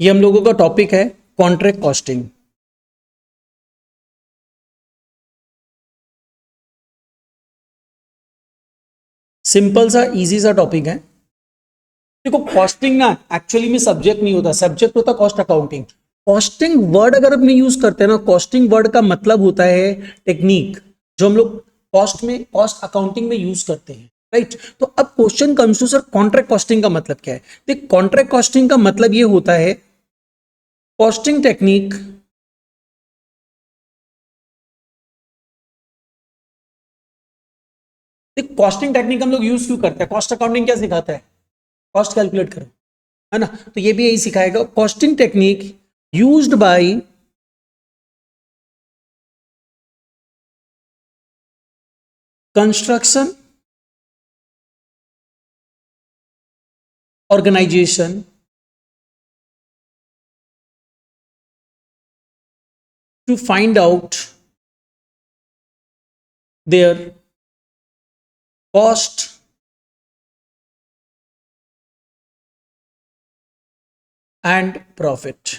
ये हम लोगों का टॉपिक है कॉन्ट्रैक्ट कॉस्टिंग। सिंपल सा इजी सा टॉपिक है। देखो कॉस्टिंग ना एक्चुअली में सब्जेक्ट नहीं होता, सब्जेक्ट होता कॉस्ट अकाउंटिंग। कॉस्टिंग वर्ड अगर अपने यूज करते हैं ना, कॉस्टिंग वर्ड का मतलब होता है टेक्निक, जो हम लोग कॉस्ट अकाउंटिंग में यूज करते हैं, राइट। तो अब question comes to sir contract costing का मतलब क्या है। देख कॉन्ट्रैक्ट कॉस्टिंग का मतलब ये होता है कॉस्टिंग टेक्निक कॉस्टिंग टेक्निक हम लोग यूज क्यों करते हैं, कॉस्ट अकाउंटिंग क्या सिखाता है, कॉस्ट कैलकुलेट करो, है ना। तो ये भी यही सिखाएगा, costing technique used by construction organization to find out their cost and profit।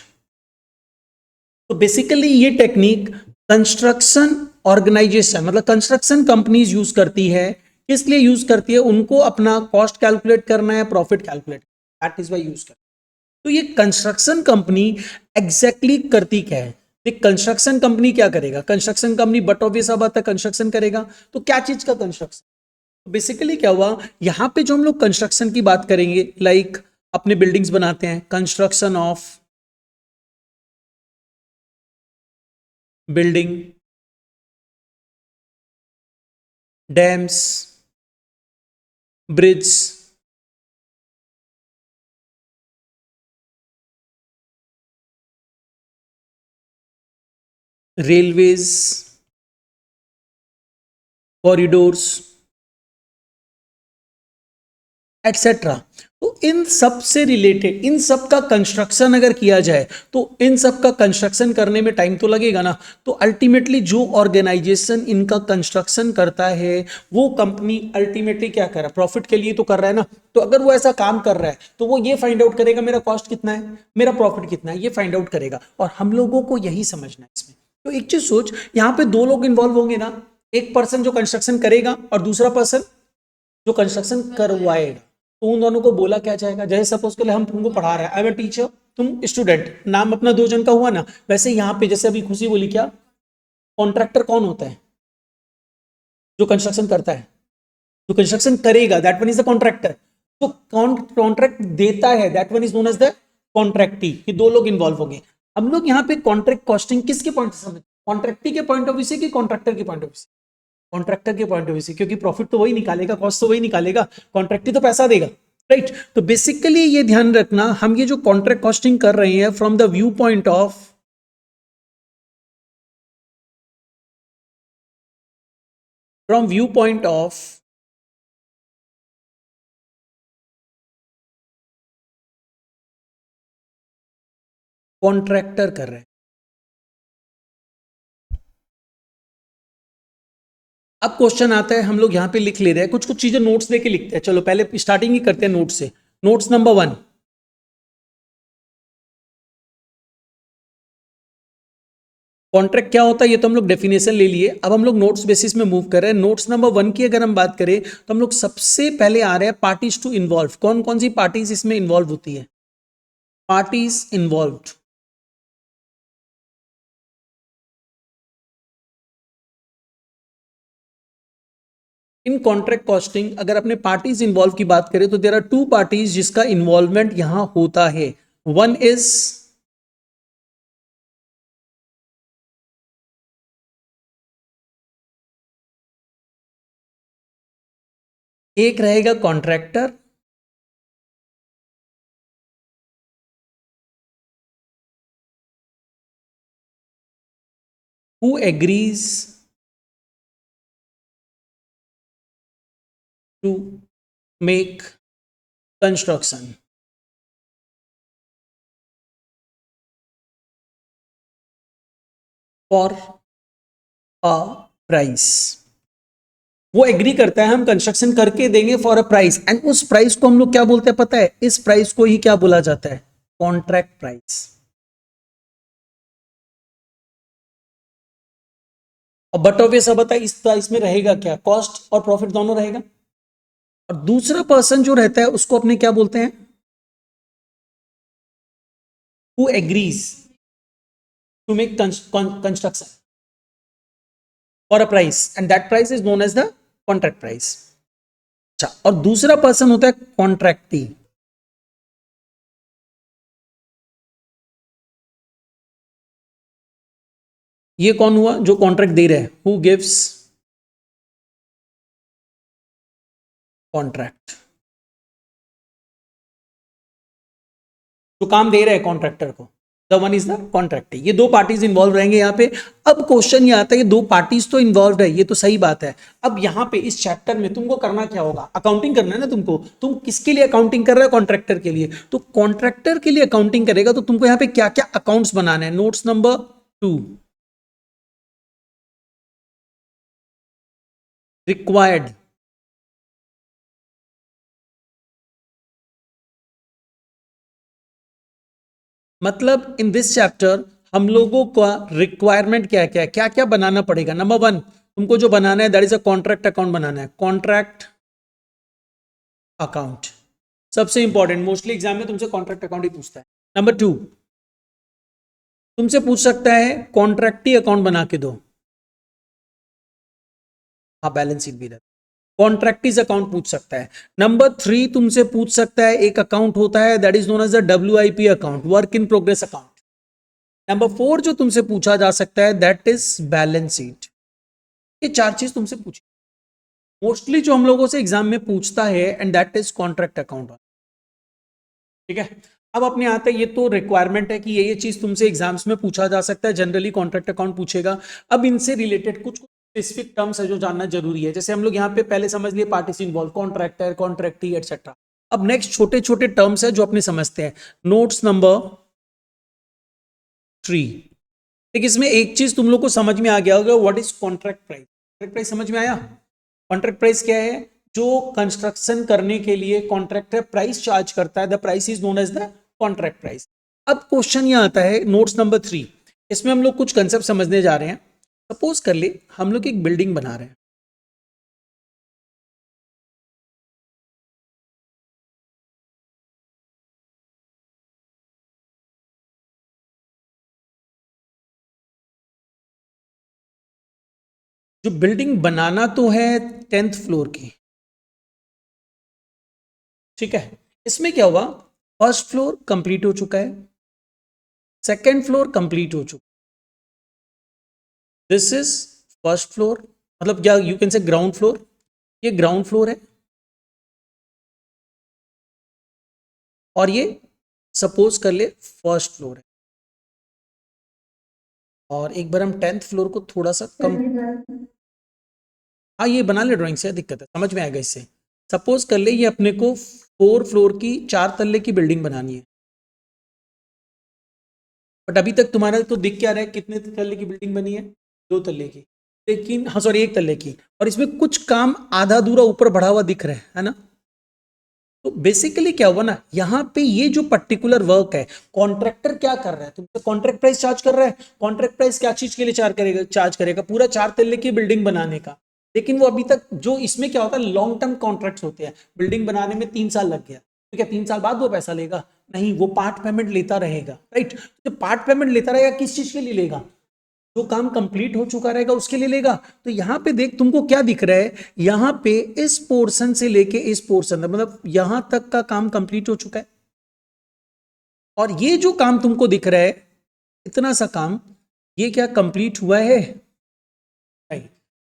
तो बेसिकली ये टेक्निक कंस्ट्रक्शन ऑर्गेनाइजेशन मतलब कंस्ट्रक्शन कंपनीज यूज करती है। किस लिए यूज करती है, उनको अपना कॉस्ट कैलकुलेट करना है, profit calculate, that is why use करती है। तो ये कंस्ट्रक्शन कंपनी एग्जैक्टली करती क्या है। देख कंस्ट्रक्शन कंपनी क्या करेगा, कंस्ट्रक्शन कंपनी बट ऑब्वियस बात है कंस्ट्रक्शन करेगा। तो क्या चीज का कंस्ट्रक्शन, बेसिकली क्या हुआ, यहां पे जो हम लोग कंस्ट्रक्शन की बात करेंगे, लाइक अपने बिल्डिंग्स बनाते हैं, construction of building, dams, bridge, railways, corridors etcetera. तो इन सब से रिलेटेड इन सब का कंस्ट्रक्शन अगर किया जाए तो इन सब का कंस्ट्रक्शन करने में टाइम तो लगेगा ना। तो अल्टीमेटली जो ऑर्गेनाइजेशन इनका कंस्ट्रक्शन करता है वो कंपनी अल्टीमेटली क्या कर रहा है, प्रॉफिट के लिए तो कर रहा है ना। तो अगर वो ऐसा काम कर रहा है तो वो ये फाइंड आउट करेगा मेरा कॉस्ट कितना है, मेरा प्रॉफिट कितना है, ये फाइंड आउट करेगा। और हम लोगों को यही समझना है इसमें। तो एक चीज सोच, यहां पे दो लोग इन्वॉल्व होंगे ना, एक पर्सन जो कंस्ट्रक्शन करेगा और दूसरा पर्सन जो कंस्ट्रक्शन करवाएगा। तो उन दोनों को बोला क्या जाएगा, जैसे सपोज के लिए हम तुमको पढ़ा रहे हैं, आई एम टीचर, तुम स्टूडेंट, नाम अपना दो जन का हुआ ना। वैसे यहाँ पे जैसे अभी खुशी बोली, क्या कॉन्ट्रैक्टर कौन होता है, जो कंस्ट्रक्शन करता है, जो कंस्ट्रक्शन करेगा, that one is the contractor. तो कॉन्ट्रैक्ट देता है, that one is known as the contractee. कि दो लोग इन्वॉल्व होंगे। हम लोग यहाँ पे कॉन्ट्रैक्ट कॉस्टिंग किसके पॉइंट से समझते, कॉन्ट्रैक्टी के पॉइंट ऑफ व्यू से कि कॉन्ट्रैक्टर के पॉइंट ऑफ व्यू से, कॉन्ट्रैक्टर के पॉइंट ऑफ व्यू से, क्योंकि प्रॉफिट तो वही निकालेगा, कॉस्ट तो वही निकालेगा, कॉन्ट्रैक्टी तो पैसा देगा, राइट। तो बेसिकली ये ध्यान रखना, हम ये जो कॉन्ट्रैक्ट कॉस्टिंग कर रहे हैं from the view point of contractor कर रहे हैं। अब क्वेश्चन आता है, हम लोग यहां पे लिख ले रहे हैं, कुछ कुछ चीजें नोट्स लेके लिखते हैं। चलो पहले स्टार्टिंग ही करते हैं नोट से। नोट्स नंबर 1, कॉन्ट्रैक्ट क्या होता है ये तो हम लोग डेफिनेशन ले लिए। अब हम लोग नोट्स बेसिस में मूव कर रहे हैं। नोट्स नंबर 1 की अगर हम बात करें तो हम लोग सबसे पहले आ रहे हैं पार्टीज टू इन्वॉल्व। कौन कौन सी पार्टीज इसमें इन्वॉल्व होती है, parties involved. In contract costing अगर अपने पार्टीज इन्वॉल्व की बात करें तो देयर आर टू पार्टीज जिसका इन्वॉल्वमेंट यहां होता है। वन इज एक रहेगा contractor, who agrees to make construction for a price. वो एग्री करता है हम कंस्ट्रक्शन करके देंगे फॉर अ प्राइस, एंड उस प्राइस को हम लोग क्या बोलते हैं पता है, इस प्राइस को ही क्या बोला जाता है, कॉन्ट्रैक्ट प्राइस। और बट ऑब्वियस बता इसमें रहेगा क्या, कॉस्ट और प्रॉफिट दोनों रहेगा। और दूसरा पर्सन जो रहता है उसको अपने क्या बोलते हैं, who agrees to make construction for a price and that price is known as the contract price. अच्छा, और दूसरा पर्सन होता है कॉन्ट्रैक्टी। ये कौन हुआ, जो कॉन्ट्रैक्ट दे रहा है, हु गिव्स कॉन्ट्रैक्ट, जो काम दे रहा है कॉन्ट्रैक्टर को, the one is the contractor. ये दो पार्टीज इंवॉल्व रहेंगे यहाँ पे। अब क्वेश्चन ये आता है, ये दो पार्टीज तो इन्वॉल्व है, ये तो सही बात है। अब यहाँ पे इस चैप्टर में तुमको करना क्या होगा, अकाउंटिंग करना है ना तुमको। तुम किसके लिए अकाउंटिंग कर रहे हो, कॉन्ट्रैक्टर के लिए। तो कॉन्ट्रैक्टर के लिए अकाउंटिंग करेगा तो तुमको यहाँ पे क्या क्या अकाउंट्स बनाना है। नोट्स नंबर 2, रिक्वायर्ड, मतलब इन दिस चैप्टर हम लोगों का रिक्वायरमेंट क्या क्या क्या क्या बनाना पड़ेगा। नंबर 1 तुमको जो बनाना है that is a contract account बनाना है, कॉन्ट्रैक्ट अकाउंट सबसे इंपॉर्टेंट। मोस्टली एग्जाम में तुमसे कॉन्ट्रैक्ट अकाउंट ही पूछता है। नंबर 2 तुमसे पूछ सकता है कॉन्ट्रैक्टी अकाउंट बना के दो, हाँ बैलेंस शीट भी रहता है, कॉन्ट्रैक्टीज अकाउंट पूछ सकता है। नंबर 3 तुमसे पूछ सकता है, एक अकाउंट होता है that is known as the WIP account, work in progress account. Number 4 जो तुमसे पूछा जा सकता है दैट इज बैलेंस शीट। ये 4 चीज तुमसे पूछी मोस्टली जो हम लोगों से एग्जाम में पूछता है, and that is contract account. ठीक है, अब अपने आते ये तो रिक्वायरमेंट है कि ये चीज तुमसे एग्जाम्स में पूछा जा सकता है, जनरली कॉन्ट्रैक्ट अकाउंट पूछेगा। अब इनसे रिलेटेड कुछ स्पेसिफिक टर्म्स है जो जानना जरूरी है। जैसे हम लोग यहाँ पे पहले समझ लिए पार्टीज इन्वॉल्व, कॉन्ट्रैक्टर, कॉन्ट्रैक्टी एटसेट्रा। अब नेक्स्ट छोटे छोटे टर्म्स है जो अपने समझते हैं। Notes number 3। ठीक, इसमें एक चीज तुम लोग को समझ में आ गया होगा, what is contract price. Contract price समझ में आया। कॉन्ट्रैक्ट प्राइस क्या है, जो कंस्ट्रक्शन करने के लिए कॉन्ट्रैक्टर प्राइस चार्ज करता है, the price is known as the contract price. अब क्वेश्चन ये आता है नोट्स नंबर 3, इसमें हम लोग कुछ कंसेप्ट समझने जा रहे हैं। सपोज कर ले हम लोग एक बिल्डिंग बना रहे हैं, जो बिल्डिंग बनाना तो है 10th फ्लोर की। ठीक है, इसमें क्या हुआ, फर्स्ट फ्लोर कंप्लीट हो चुका है, सेकेंड फ्लोर कंप्लीट हो चुका, दिस इज फर्स्ट फ्लोर, मतलब क्या you can say ground floor, ये ग्राउंड फ्लोर है, और ये सपोज कर ले फर्स्ट फ्लोर है। और एक बार हम 10th फ्लोर को थोड़ा सा कम, हाँ ये बना ले ड्राइंग से, दिक्कत है समझ में आएगा इससे। सपोज कर ले ये अपने को 4 फ्लोर की 4 तल्ले की बिल्डिंग बनानी है, बट अभी तक तुम्हारा तो दिख क्या रहा है, कितने तल्ले की बिल्डिंग बनी है, 2 तल्ले की, लेकिन हाँ सॉरी 1 तल्ले की, और इसमें कुछ काम आधा अधूरा ऊपर बढ़ा हुआ दिख रहा है ना। तो बेसिकली क्या हुआ ना, यहाँ पे ये जो पर्टिकुलर वर्क है, कॉन्ट्रैक्टर क्या कर रहा है, तुमसे कॉन्ट्रैक्ट प्राइस चार्ज कर रहा है। कॉन्ट्रैक्ट प्राइस क्या चीज के लिए चार्ज करेगा, पूरा 4 तल्ले की बिल्डिंग बनाने का। लेकिन वो अभी तक जो इसमें क्या होता है, लॉन्ग टर्म कॉन्ट्रैक्ट्स होते हैं, बिल्डिंग बनाने में 3 साल लग गया, तो क्या 3 साल बाद वो पैसा लेगा, नहीं, वो पार्ट पेमेंट लेता रहेगा, राइट। तो पार्ट पेमेंट लेता रहेगा, किस चीज के लिए लेगा, जो काम कंप्लीट हो चुका रहेगा उसके लिए लेगा। तो यहां पे देख तुमको क्या दिख रहा है, यहां पे इस पोर्शन से लेके इस पोर्शन तक, मतलब यहां तक का काम कंप्लीट हो चुका है, और ये जो काम तुमको दिख रहा है इतना सा काम, ये क्या कंप्लीट हुआ है, नहीं।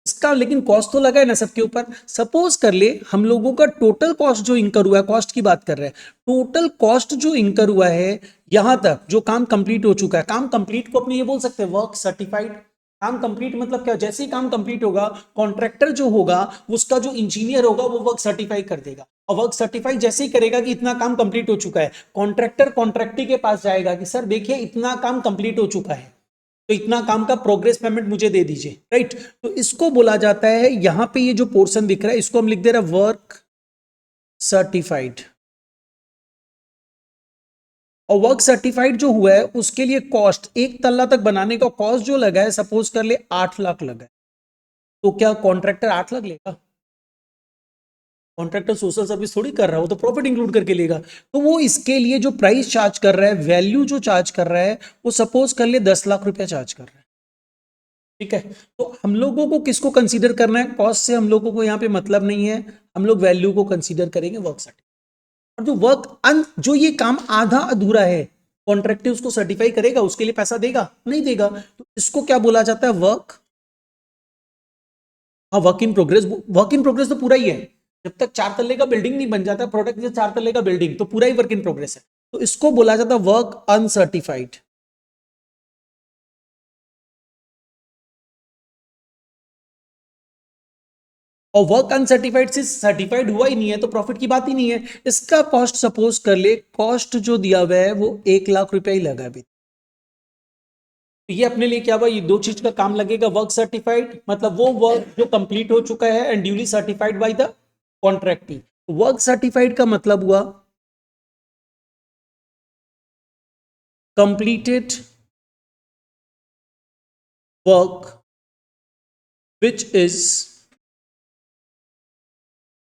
इसका लेकिन कॉस्ट तो लगा है ना सबके ऊपर। सपोज कर ले हम लोगों का टोटल कॉस्ट जो इंकर हुआ है, कॉस्ट की बात कर रहे हैं, टोटल कॉस्ट जो इंकर हुआ है यहां तक जो काम कंप्लीट हो चुका है, काम कंप्लीट को अपने ये बोल सकते हैं वर्क सर्टिफाइड। काम कंप्लीट मतलब क्या, जैसे ही काम कंप्लीट होगा कॉन्ट्रैक्टर जो होगा उसका जो इंजीनियर होगा वो वर्क सर्टिफाई कर देगा, और वर्क सर्टिफाई जैसे ही करेगा कि इतना काम कंप्लीट हो चुका है, कॉन्ट्रैक्टर कॉन्ट्रैक्टी के पास जाएगा कि सर देखिए इतना काम कंप्लीट हो चुका है, तो इतना काम का प्रोग्रेस पेमेंट मुझे दे दीजिए, राइट। तो इसको बोला जाता है, यहां पे ये जो पोर्शन दिख रहा है इसको हम लिख दे रहे हैं वर्क सर्टिफाइड। और वर्क सर्टिफाइड जो हुआ है उसके लिए कॉस्ट, एक तल्ला तक बनाने का कॉस्ट जो लगा है, सपोज कर ले 8 लाख लगा है, तो क्या कॉन्ट्रैक्टर 8 लाख लेगा? कॉन्ट्रैक्टर सोशल सर्विस थोड़ी कर रहा है, वो तो प्रॉफिट इंक्लूड करके लेगा। तो वो इसके लिए जो प्राइस चार्ज कर रहा है, वैल्यू जो चार्ज कर रहा है, वो सपोज कर ले 10 लाख रुपया चार्ज कर रहा है। ठीक है, तो हम लोगों को किसको कंसीडर करना है? कॉस्ट से हम लोगों को यहाँ पे मतलब नहीं है, हम लोग वैल्यू को कंसीडर करेंगे वर्क सर्टिफिकेट। और जो जो ये काम आधा अधूरा है, कॉन्ट्रैक्टर उसको सर्टिफाई करेगा, उसके लिए पैसा देगा? नहीं देगा। तो इसको क्या बोला जाता है? वर्क, हाँ work in progress. Work in progress तो पूरा ही है, जब तक 4 तल्ले का बिल्डिंग नहीं बन जाता प्रोडक्ट, जो 4 तल्ले का बिल्डिंग, तो पूरा ही वर्क इन प्रोग्रेस है। तो इसको बोला जाता है वर्क अनसर्टिफाइड। और वर्क अनसर्टिफाइड से सर्टिफाइड हुआ ही नहीं है तो प्रॉफिट की बात ही नहीं है। इसका कॉस्ट सपोज कर ले, कॉस्ट जो दिया हुआ है वो 1 लाख रुपया ही लगा अभी। तो ये अपने लिए क्या हुआ? ये दो चीज का काम लगेगा। वर्क सर्टिफाइड मतलब वो वर्क जो कंप्लीट हो चुका है and duly certified by the contractee. Work certified का मतलब हुआ completed work which is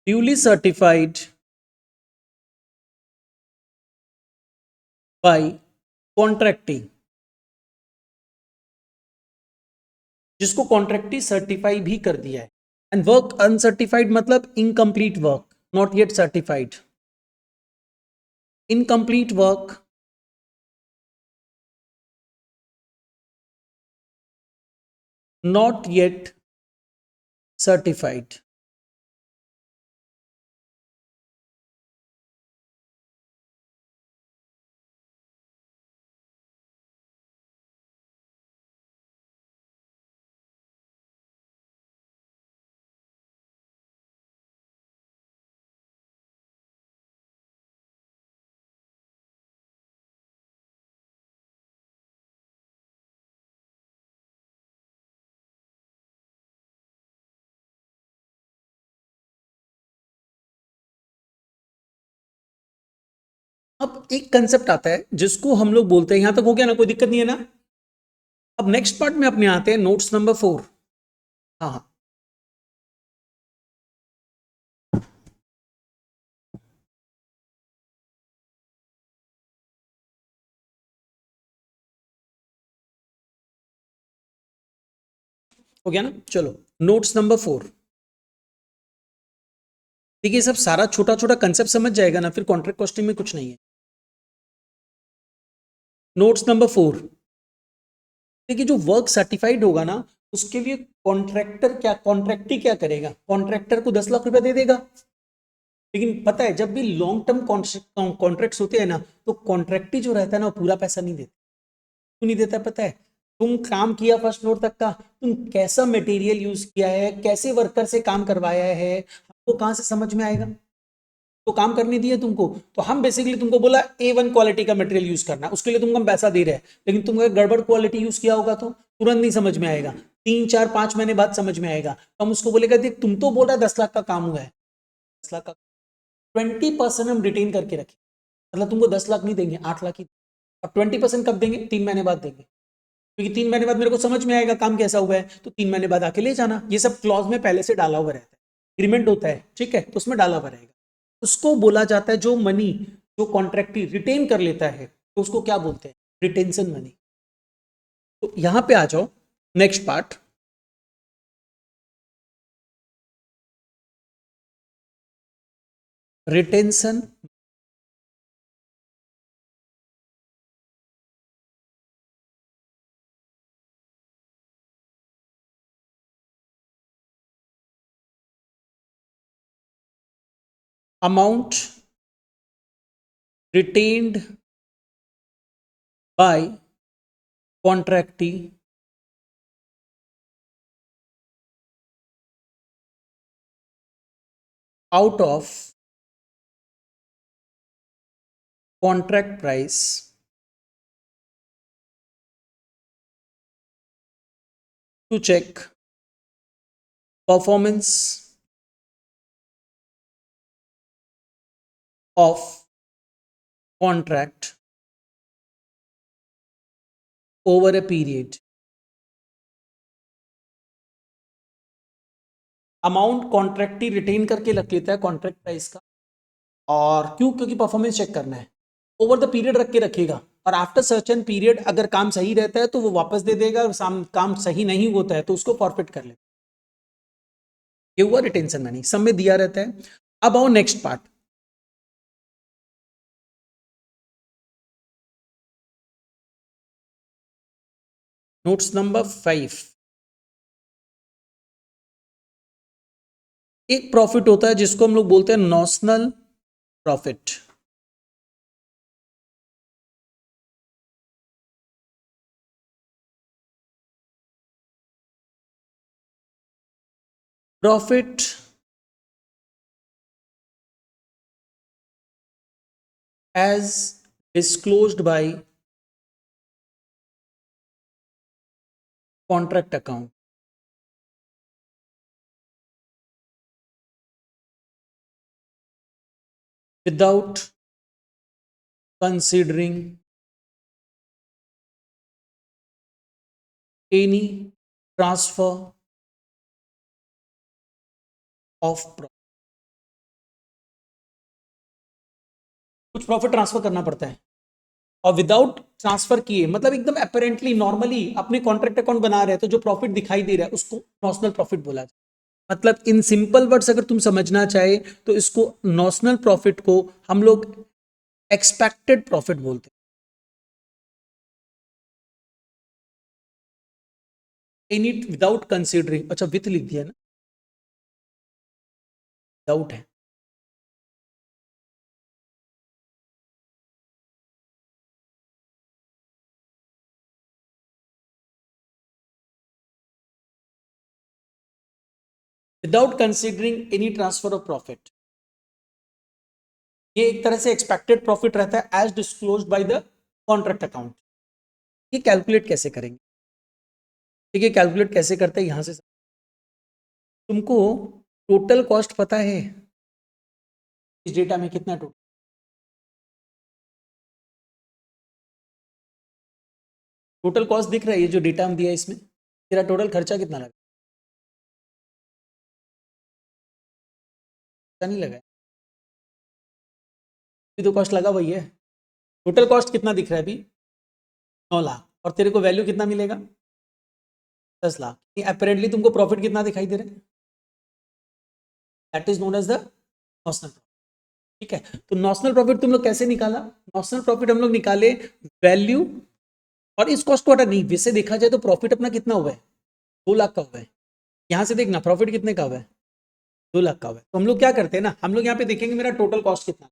duly certified by contracting, जिसको कॉन्ट्रैक्टी सर्टिफाई भी कर दिया है। एंड वर्क अनसर्टिफाइड मतलब incomplete work, not yet certified. Incomplete work not yet certified. अब एक कंसेप्ट आता है जिसको हम लोग बोलते हैं, यहां तक हो गया ना, कोई दिक्कत नहीं है ना? अब नेक्स्ट पार्ट में अपने आते हैं, नोट्स नंबर 4। हाँ हाँ, हो गया ना? चलो, नोट्स नंबर 4। देखिए सब सारा छोटा छोटा कंसेप्ट समझ जाएगा ना, फिर कॉन्ट्रैक्ट कॉस्टिंग में कुछ नहीं है। Notes number 4। देखिए जो वर्क सर्टिफाइड होगा ना, उसके लिए कॉन्ट्रैक्टर क्या, कॉन्ट्रैक्टी क्या करेगा? कॉन्ट्रैक्टर को 10 लाख रुपया दे देगा। लेकिन पता है, जब भी लॉन्ग टर्म कॉन्ट्रैक्ट्स होते हैं ना, तो कॉन्ट्रैक्टी जो रहता है ना, वो पूरा पैसा नहीं देता। क्यों नहीं देता पता है? तुम काम किया फर्स्ट फ्लोर तक का, तुम कैसा मटेरियल यूज किया है, कैसे वर्कर से काम करवाया है, हमको कहाँ से समझ में आएगा? तो काम करने दिए तुमको, तो हम बेसिकली तुमको बोला A1 क्वालिटी का मटेरियल यूज करना, उसके लिए तुमको हम पैसा दे रहे हैं। लेकिन तुम अगर गड़बड़ क्वालिटी यूज किया होगा तो तुरंत नहीं समझ में आएगा, 3 4 5 महीने बाद समझ में आएगा। तो हम उसको बोलेगा देख तुम तो बोल रहा है 10 लाख का काम हुआ है, 10 लाख का 20% हम रिटेन करके रखें, मतलब तुमको 10 लाख नहीं देंगे, 8 लाख ही। और 20% कब देंगे? 3 महीने बाद देंगे, क्योंकि 3 महीने बाद मेरे को समझ में आएगा काम कैसा हुआ है, तो 3 महीने बाद आके ले जाना। ये सब क्लॉज में पहले से डाला हुआ रहता है, एग्रीमेंट होता है, ठीक है, तो उसमें डाला हुआ रहेगा। उसको बोला जाता है, जो मनी जो कॉन्ट्रैक्टी रिटेन कर लेता है, तो उसको क्या बोलते हैं? Retention money. तो यहां पे आ जाओ, next part, retention amount retained by contractee out of contract price to check performance of contract over a period. Amount contractee retain करके रख लेता है कॉन्ट्रैक्ट प्राइस का, और क्यों? क्योंकि परफॉर्मेंस चेक करना है। ओवर द पीरियड रख के रखेगा, और आफ्टर सर्टेन पीरियड अगर काम सही रहता है तो वो वापस दे देगा, और काम सही नहीं होता है तो उसको फॉरफिट कर लेगा। ये हुआ रिटेंशन मनी, सब में दिया रहता है। अब आओ नेक्स्ट पार्ट, नोट्स नंबर 5। एक प्रॉफिट होता है जिसको हम लोग बोलते हैं notional profit. Profit as disclosed by contract account. Without considering any transfer of profit. कुछ प्रॉफिट ट्रांसफर करना पड़ता है, और विदाउट ट्रांसफर किए, मतलब एकदम अपेरेंटली नॉर्मली अपने कॉन्ट्रैक्ट अकाउंट बना रहे हैं, तो जो प्रॉफिट दिखाई दे रहा है उसको नॉशनल प्रॉफिट बोला जाए। मतलब इन सिंपल वर्ड्स अगर तुम समझना चाहे तो इसको, नॉशनल प्रॉफिट को हम लोग एक्सपेक्टेड प्रॉफिट बोलते हैं। इन इट विदाउट कंसिडरिंग, अच्छा विथ लिख दिया ना, विदाउट है। Without considering any transfer of profit, ये एक तरह से एक्सपेक्टेड प्रॉफिट रहता है as disclosed by the contract account. ये कैलकुलेट कैसे करेंगे? ठीक है, कैलकुलेट कैसे करते हैं यहां से। तुमको टोटल कॉस्ट पता है इस डेटा में कितना टोटल? टोटल कॉस्ट दिख रहा है, ये जो डेटा हम दिया है इसमें तेरा टोटल खर्चा कितना लगा? पता नहीं लगा, तो कॉस्ट लगा वही है। टोटल कॉस्ट कितना दिख रहा है अभी? 9 लाख, और तेरे को वैल्यू कितना मिलेगा? 10 लाख। अपेरेंटली तुमको प्रॉफिट कितना दिखाई दे रहा है? That is known as the notional profit. ठीक है, तो नॉशनल प्रॉफिट तुम लोग कैसे निकाला? नॉशनल प्रॉफिट हम लोग निकाले वैल्यू, और इस कॉस्ट को हटा नहीं, वैसे देखा जाए तो प्रॉफिट अपना कितना हुआ है? 2 लाख का हुआ है। यहां से देखना प्रॉफिट कितने का हुआ है? 2 लाख का हुआ है। तो हम लोग क्या करते हैं ना, हम लोग यहाँ पे देखेंगे मेरा टोटल कॉस्ट कितना।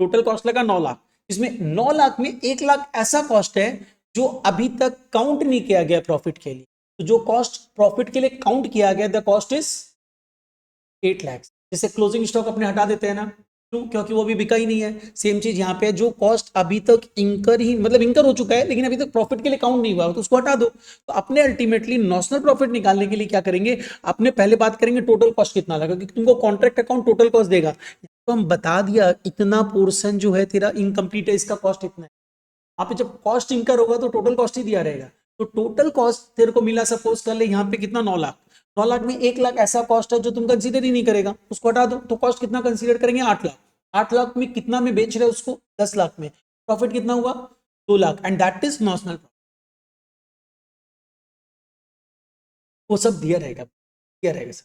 टोटल कॉस्ट लगा 9 लाख, इसमें 9 लाख में 1 लाख ऐसा कॉस्ट है जो अभी तक काउंट नहीं किया गया प्रॉफिट के लिए। तो जो कॉस्ट प्रॉफिट के लिए काउंट किया गया, द कॉस्ट इज 8 लाख। जैसे क्लोजिंग स्टॉक अपने हटा देते हैं ना, क्यों? क्योंकि वो भी बिका ही नहीं है। सेम चीज यहाँ पे, जो कॉस्ट अभी तक इंकर ही, मतलब इंकर हो चुका है लेकिन अभी तक प्रॉफिट के लिए काउंट नहीं हुआ, तो उसको हटा दो। तो अपने अल्टीमेटली नॉशनल प्रॉफिट निकालने के लिए क्या करेंगे, अपने पहले बात करेंगे टोटल कॉस्ट कितना लगा, क्योंकि तुमको कॉन्ट्रैक्ट अकाउंट टोटल कॉस्ट देगा। तो हम बता दिया इतना पोर्शन जो है तेरा इनकम्प्लीट है, इसका कॉस्ट इतना है। आप जब कॉस्ट इंकर होगा तो टोटल कॉस्ट ही दिया रहेगा। तो टोटल कॉस्ट तेरे को मिला, सपोज कर ले यहाँ पे कितना, 9 लाख। 9 लाख में 1 लाख ऐसा कॉस्ट है जो तुम कंसीडर ही नहीं करेगा, उसको हटा दो। तो कॉस्ट कितना कंसीडर करेंगे? 8 लाख। 8 लाख में कितना में बेच रहे उसको? 10 लाख में। प्रॉफिट कितना हुआ? 2 lakh, and that is notional. वो सब दिया रहेगा सर।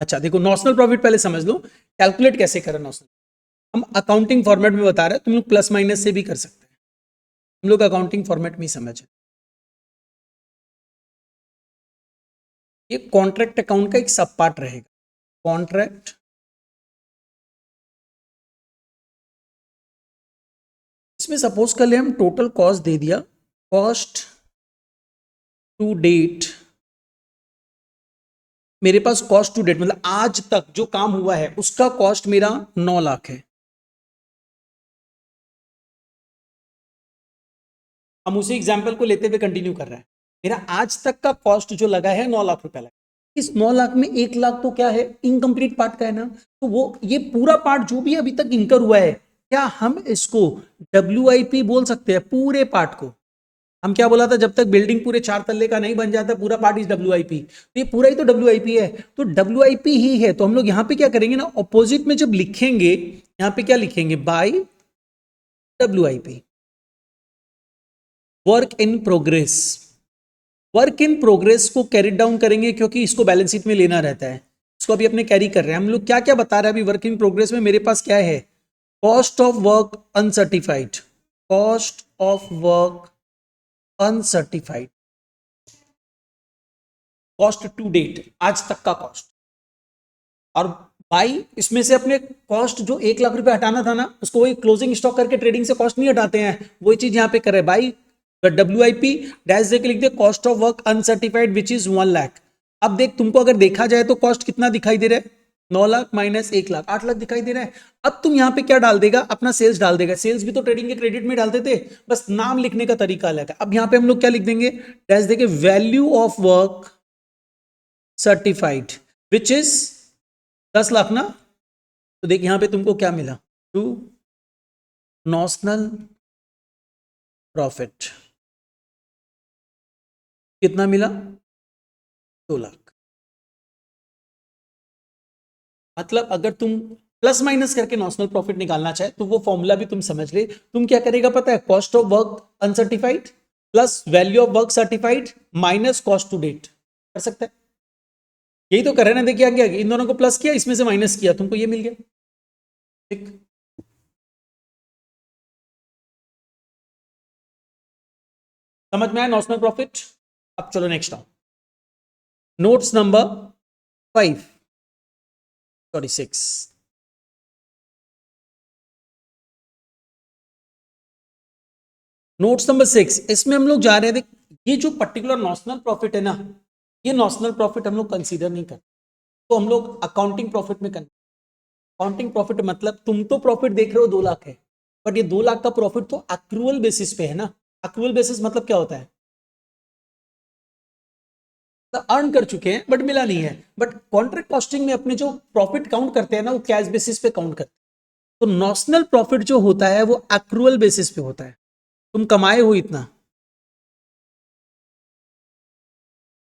अच्छा देखो, नॉशनल प्रॉफिट पहले समझ लो, कैलकुलेट कैसे करें नॉशनल। हम अकाउंटिंग फॉर्मेट में बता रहे हैं, तुम लोग प्लस माइनस से भी कर सकते हैं, हम लोग अकाउंटिंग फॉर्मेट में ही समझे। ये कॉन्ट्रैक्ट अकाउंट का एक सब पार्ट रहेगा, कॉन्ट्रैक्ट। इसमें सपोज कर ले हम टोटल कॉस्ट दे दिया, कॉस्ट टू डेट। मेरे पास कॉस्ट टू डेट मतलब आज तक जो काम हुआ है उसका कॉस्ट मेरा 9 लाख है। हम उसी एग्जाम्पल को लेते हुए कंटिन्यू कर रहे हैं। मेरा आज तक का कॉस्ट जो लगा है 9 लाख रुपया लगा। इस 9 लाख में 1 लाख तो क्या है, इनकम्प्लीट पार्ट का है ना। तो वो ये पूरा पार्ट जो भी अभी तक इंकर हुआ है, क्या हम इसको WIP बोल सकते हैं पूरे पार्ट को? हम क्या बोला था, जब तक बिल्डिंग पूरे 4 तल्ले का नहीं बन जाता पूरा पार्ट इज WIP, तो ये पूरा ही तो WIP है, तो WIP ही है। तो हम लोग यहाँ पे क्या करेंगे ना, ऑपोजिट में जब लिखेंगे यहाँ पे क्या लिखेंगे, by WIP, work in progress. Work in progress को कैरी डाउन करेंगे क्योंकि इसको बैलेंस शीट में लेना रहता है, इसको अभी अपने कैरी कर रहे हैं हम लोग। क्या क्या बता रहे हैं अभी वर्क इन प्रोग्रेस में, मेरे पास क्या है, cost of work uncertified, cost of work uncertified, cost to date, आज तक का कॉस्ट, और बाई इसमें से अपने कॉस्ट जो 1 लाख रुपए हटाना था ना, उसको वही क्लोजिंग स्टॉक करके ट्रेडिंग से कॉस्ट नहीं हटाते हैं, वही चीज यहां पे करे, बाई WIP डैश दे के लिख दे cost of work uncertified which is 1 lakh. अब देख, तुमको अगर देखा जाए तो कॉस्ट कितना दिखाई दे रहा है, 9 लाख माइनस 1 लाख, 8 लाख दिखाई दे रहा है। अब तुम यहां पे क्या डाल देगा, अपना सेल्स डाल देगा, सेल्स भी तो ट्रेडिंग के क्रेडिट में डालते थे, बस नाम लिखने का तरीका अलग है। अब यहां पे हम लोग क्या लिख देंगे, डैश दे के value of work certified which is 10 lakh ना। तो देख यहां पे तुमको क्या मिला, टू नॉशनल प्रॉफिट कितना मिला, 2 लाख। मतलब अगर तुम प्लस माइनस करके नॉशनल प्रॉफिट निकालना चाहे तो वो फॉर्मूला भी तुम समझ ले, तुम क्या करेगा पता है, cost of work uncertified plus value of work certified minus cost to date, कर सकते हैं। यही तो करे ना, देखिए क्या इन दोनों को प्लस किया, इसमें से माइनस किया, तुमको ये मिल गया। ठीक, समझ में आया नॉशनल प्रॉफिट। अब चलो नेक्स्ट आओ, notes number 5, sorry 6, notes number 6, इसमें हम लोग जा रहे हैं, देख ये जो पर्टिकुलर नॉशनल प्रॉफिट है ना, ये नॉशनल प्रॉफिट हम लोग कंसीडर नहीं करते, तो हम लोग अकाउंटिंग प्रॉफिट में करते। अकाउंटिंग प्रॉफिट मतलब तुम तो प्रॉफिट देख रहे हो 2 लाख है, बट ये 2 लाख का प्रॉफिट तो एक्रूअल बेसिस पे है ना। एक्रूअल बेसिस मतलब क्या होता है, तो अर्न कर चुके हैं बट मिला नहीं है, बट कॉन्ट्रैक्ट कॉस्टिंग में अपने जो प्रॉफिट काउंट करते हैं ना, वो कैश बेसिस पे काउंट करते हैं। तो नॉशनल प्रॉफिट जो होता है वो एक्रूअल बेसिस पे होता है, तुम कमाए हो इतना,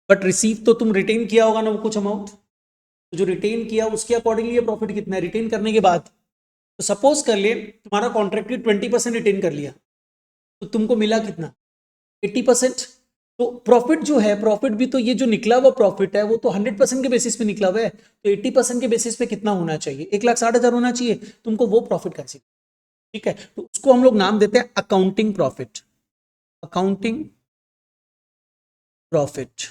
बट रिसीव तो तुम रिटेन किया होगा ना वो कुछ अमाउंट, तो जो रिटेन किया उसके अकॉर्डिंगली ये प्रॉफिट कितना है रिटेन करने के बाद। तो सपोज कर ले तुम्हारा कॉन्ट्रैक्ट 20% रिटेन कर लिया, तो तुमको मिला कितना, 80%। तो प्रॉफिट जो है, प्रॉफिट भी तो ये जो निकला हुआ प्रॉफिट है वो तो 100% के बेसिस पे निकला हुआ है, तो 80% के बेसिस पे कितना होना चाहिए, 1,60,000 होना चाहिए, तुमको वो प्रॉफिट कंसीडर। ठीक है, तो उसको हम लोग नाम देते हैं accounting profit, accounting profit.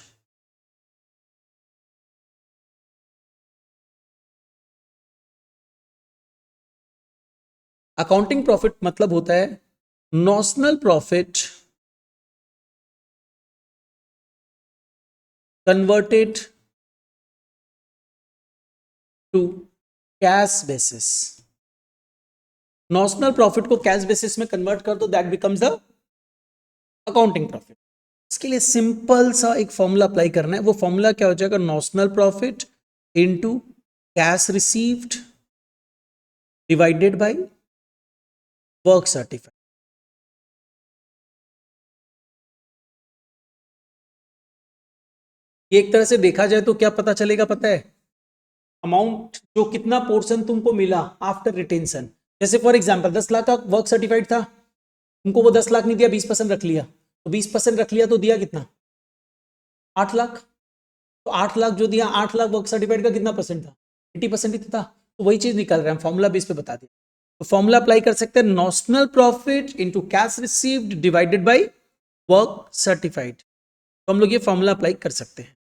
Accounting profit मतलब होता है notional profit converted to cash basis. Notional profit को कैश बेसिस में कन्वर्ट कर दो, that becomes the accounting profit. इसके लिए सिंपल सा एक फॉर्मूला अप्लाई करना है, वो फॉर्मूला क्या हो जाएगा, notional profit into cash received divided by work certified. ये एक तरह से देखा जाए तो क्या पता चलेगा पता है, अमाउंट जो कितना पोर्शन तुमको मिला आफ्टर रिटेंशन। जैसे फॉर एग्जांपल 10 लाख का वर्क सर्टिफाइड था, तुमको वो 10 लाख नहीं दिया, 20% रख लिया, तो 20% रख लिया तो दिया कितना, 8 लाख। तो 8 लाख जो दिया, 8 लाख वर्क सर्टिफाइड का कितना परसेंट था, 80% ही तो था। तो वही चीज निकल रहा है, फॉर्मूला बेस पे बता दिया। तो फॉर्मूला अप्लाई कर सकते हैं, notional profit into cash received divided by work certified. तो हम लोग ये फॉर्मूला अप्लाई कर सकते हैं,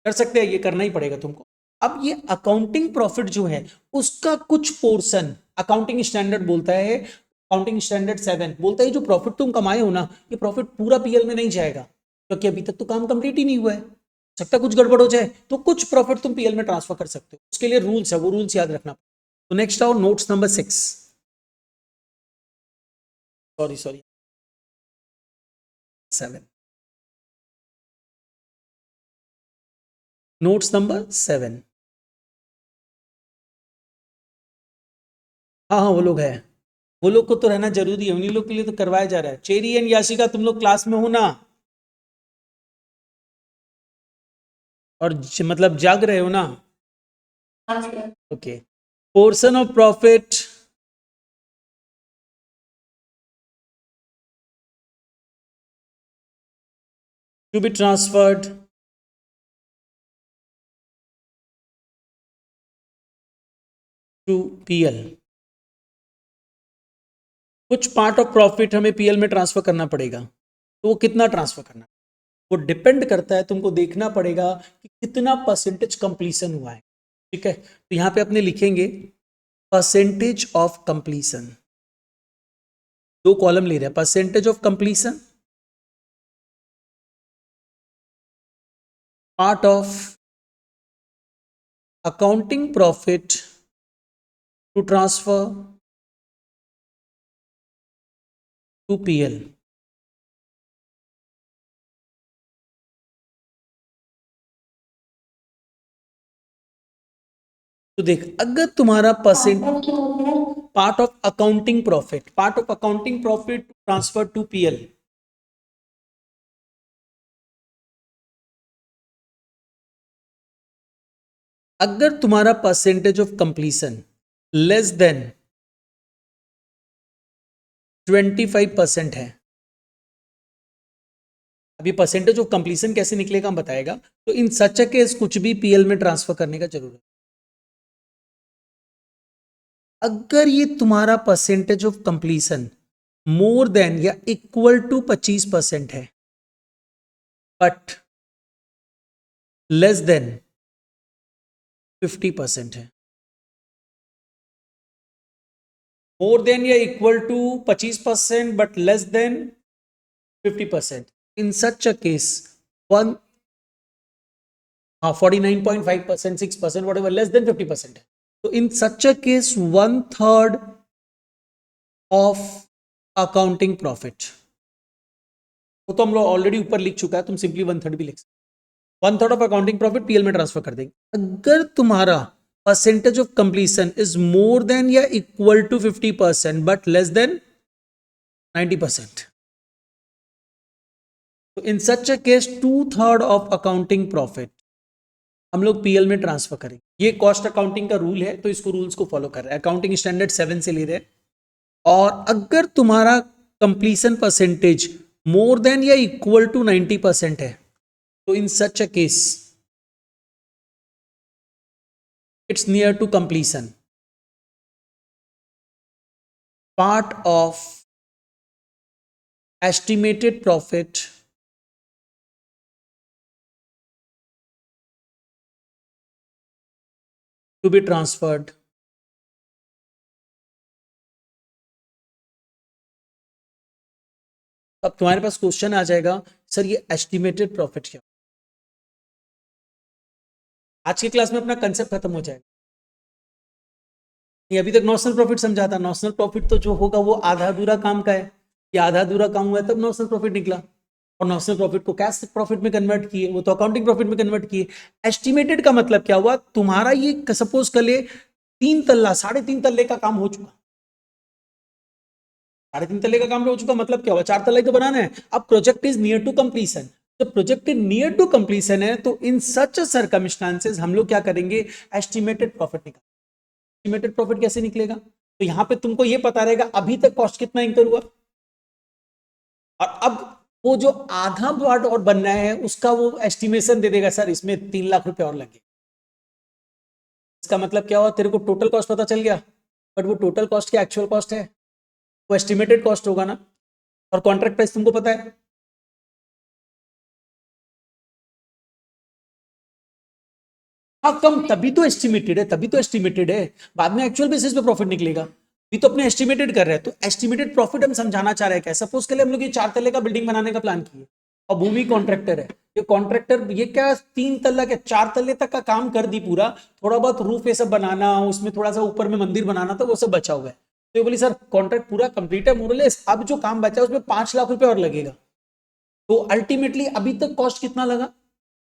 कर सकते हैं, ये करना ही पड़ेगा तुमको। अब ये अकाउंटिंग प्रॉफिट जो है उसका कुछ पोर्शन अकाउंटिंग स्टैंडर्ड बोलता है, अकाउंटिंग स्टैंडर्ड 7 बोलता है जो प्रॉफिट तुम कमाए हो ना, ये प्रॉफिट पूरा पीएल में नहीं जाएगा, क्योंकि अभी तक तो काम कंप्लीट ही नहीं हुआ है, सकता कुछ गड़बड़ हो जाए, तो कुछ प्रॉफिट तुम पीएल में ट्रांसफर कर सकते हो, उसके लिए रूल्स है, वो रूल्स याद रखना। तो नेक्स्ट आओ notes number 6, sorry sorry 7, notes number 7। हाँ हाँ वो लोग हैं, वो लोग को तो रहना जरूरी है, उन्हीं लोग के लिए तो करवाया जा रहा है। चेरी एंड याशिका तुम लोग क्लास में हो ना, और मतलब जाग रहे हो ना? Okay. Portion of profit to be transferred to PL. कुछ पार्ट ऑफ प्रॉफिट हमें पीएल में ट्रांसफर करना पड़ेगा, तो वो कितना ट्रांसफर करना, वो डिपेंड करता है, तुमको देखना पड़ेगा कि कितना परसेंटेज कंप्लीशन हुआ है। ठीक है, तो यहां पे अपने लिखेंगे परसेंटेज ऑफ कंप्लीशन, दो कॉलम ले रहे हैं, percentage of completion, part of accounting profit to transfer to PL. तो देख, अगर तुम्हारा percent part of accounting profit transfer to PL, अगर तुम्हारा percentage of completion less than 25% है, अभी परसेंटेज ऑफ कंप्लीशन कैसे निकलेगा हम बताएगा, तो इन सच केस कुछ भी पीएल में ट्रांसफर करने का जरूरत है। अगर ये तुम्हारा percentage of completion more than या इक्वल टू 25% है, बट लेस देन 50% है, मोर देन या equal to 25% but less than 50%, in such a case one 49.5%, 6%, whatever, less than 50% है, तो in such a case 1/3 of accounting profit, वो तो हम लोग ऑलरेडी ऊपर लिख चुका है, तुम सिंपली 1/3 भी लिख सकते, 1/3 ऑफ अकाउंटिंग प्रॉफिट पीएल में ट्रांसफर कर देंगे। अगर तुम्हारा percentage of completion is more than या equal to 50% but less than 90%, तो in such a case 2/3 of accounting profit हम लोग पीएल में ट्रांसफर करेंगे। ये कॉस्ट अकाउंटिंग का रूल है, तो इसको रूल्स को फॉलो कर रहे हैं, अकाउंटिंग स्टैंडर्ड 7 से ले रहे हैं। और अगर तुम्हारा कंप्लीशन परसेंटेज मोर देन या इक्वल टू 90% है, तो in such a case it's near to completion, part of estimated profit to be transferred अब तुम्हारे पास क्वेश्चन आ जाएगा, सर ये एस्टिमेटेड प्रॉफिट क्या? आज की क्लास में अपना कंसेप्ट खत्म हो जाएगा। ये अभी तक नॉशनल प्रॉफिट समझा था, नॉशनल प्रॉफिट तो जो होगा वो आधा अधूरा काम का है, ये आधा अधूरा काम हुआ है तब नॉशनल प्रॉफिट निकला, और नॉशनल प्रॉफिट को कैश प्रॉफिट में कन्वर्ट किए, वो तो अकाउंटिंग प्रॉफिट में कन्वर्ट किए। एस्टिमेटेड का मतलब क्या हुआ, तुम्हारा ये सपोज कर ले 3 तल्ला 3.5 तल्ले का काम हो चुका, 3.5 तल्ले का काम हो चुका, मतलब क्या हुआ, 4 तल्ले तो बनाना है। अब project is near to completion, जब प्रोजेक्ट नियर टू कंप्लीशन है, तो इन सच सर्कमस्टांसेस हम लोग क्या करेंगे, एस्टिमेटेड प्रॉफिट निकाल। एस्टिमेटेड प्रॉफिट कैसे निकलेगा, तो यहां पे तुमको ये पता रहेगा अभी तक कॉस्ट कितना इंकर हुआ, और अब वो जो आधा पार्ट और बनना है उसका वो एस्टिमेशन दे देगा, सर इसमें 3 लाख रुपए और लगे। इसका मतलब क्या हुआ, तेरे को टोटल कॉस्ट पता चल गया, बट वो टोटल कॉस्ट क्या एक्चुअल कॉस्ट है, वो एस्टिमेटेड कॉस्ट होगा ना, और कॉन्ट्रैक्ट प्राइस तुमको पता है। हाँ कम, तभी तो एस्टिमेटेड है, तभी तो एस्टिमेटेड है, बाद में एक्चुअल बेसिस पे प्रॉफिट निकलेगा, अभी तो अपने एस्टिमेटेड कर रहे हैं। तो एस्टिमेटेड प्रॉफिट हम समझाना चाह रहे हैं क्या, सपोज के लिए हम लोग ये 4 तल्ले का बिल्डिंग बनाने का प्लान किए, और भूमि कॉन्ट्रैक्टर है, ये कॉन्ट्रैक्टर ये क्या 3 तल्ला क्या 4 तल्ले तक का काम कर दी पूरा, थोड़ा बहुत रूफ ये सब बनाना, उसमें थोड़ा सा ऊपर में मंदिर बनाना था, वो सब बचा हुआ है। तो ये बोली सर कॉन्ट्रैक्ट पूरा कंप्लीट है मोरलेस, अब जो काम बचा है उसमें 5 लाख रुपए और लगेगा। तो अल्टीमेटली अभी तक कॉस्ट कितना लगा,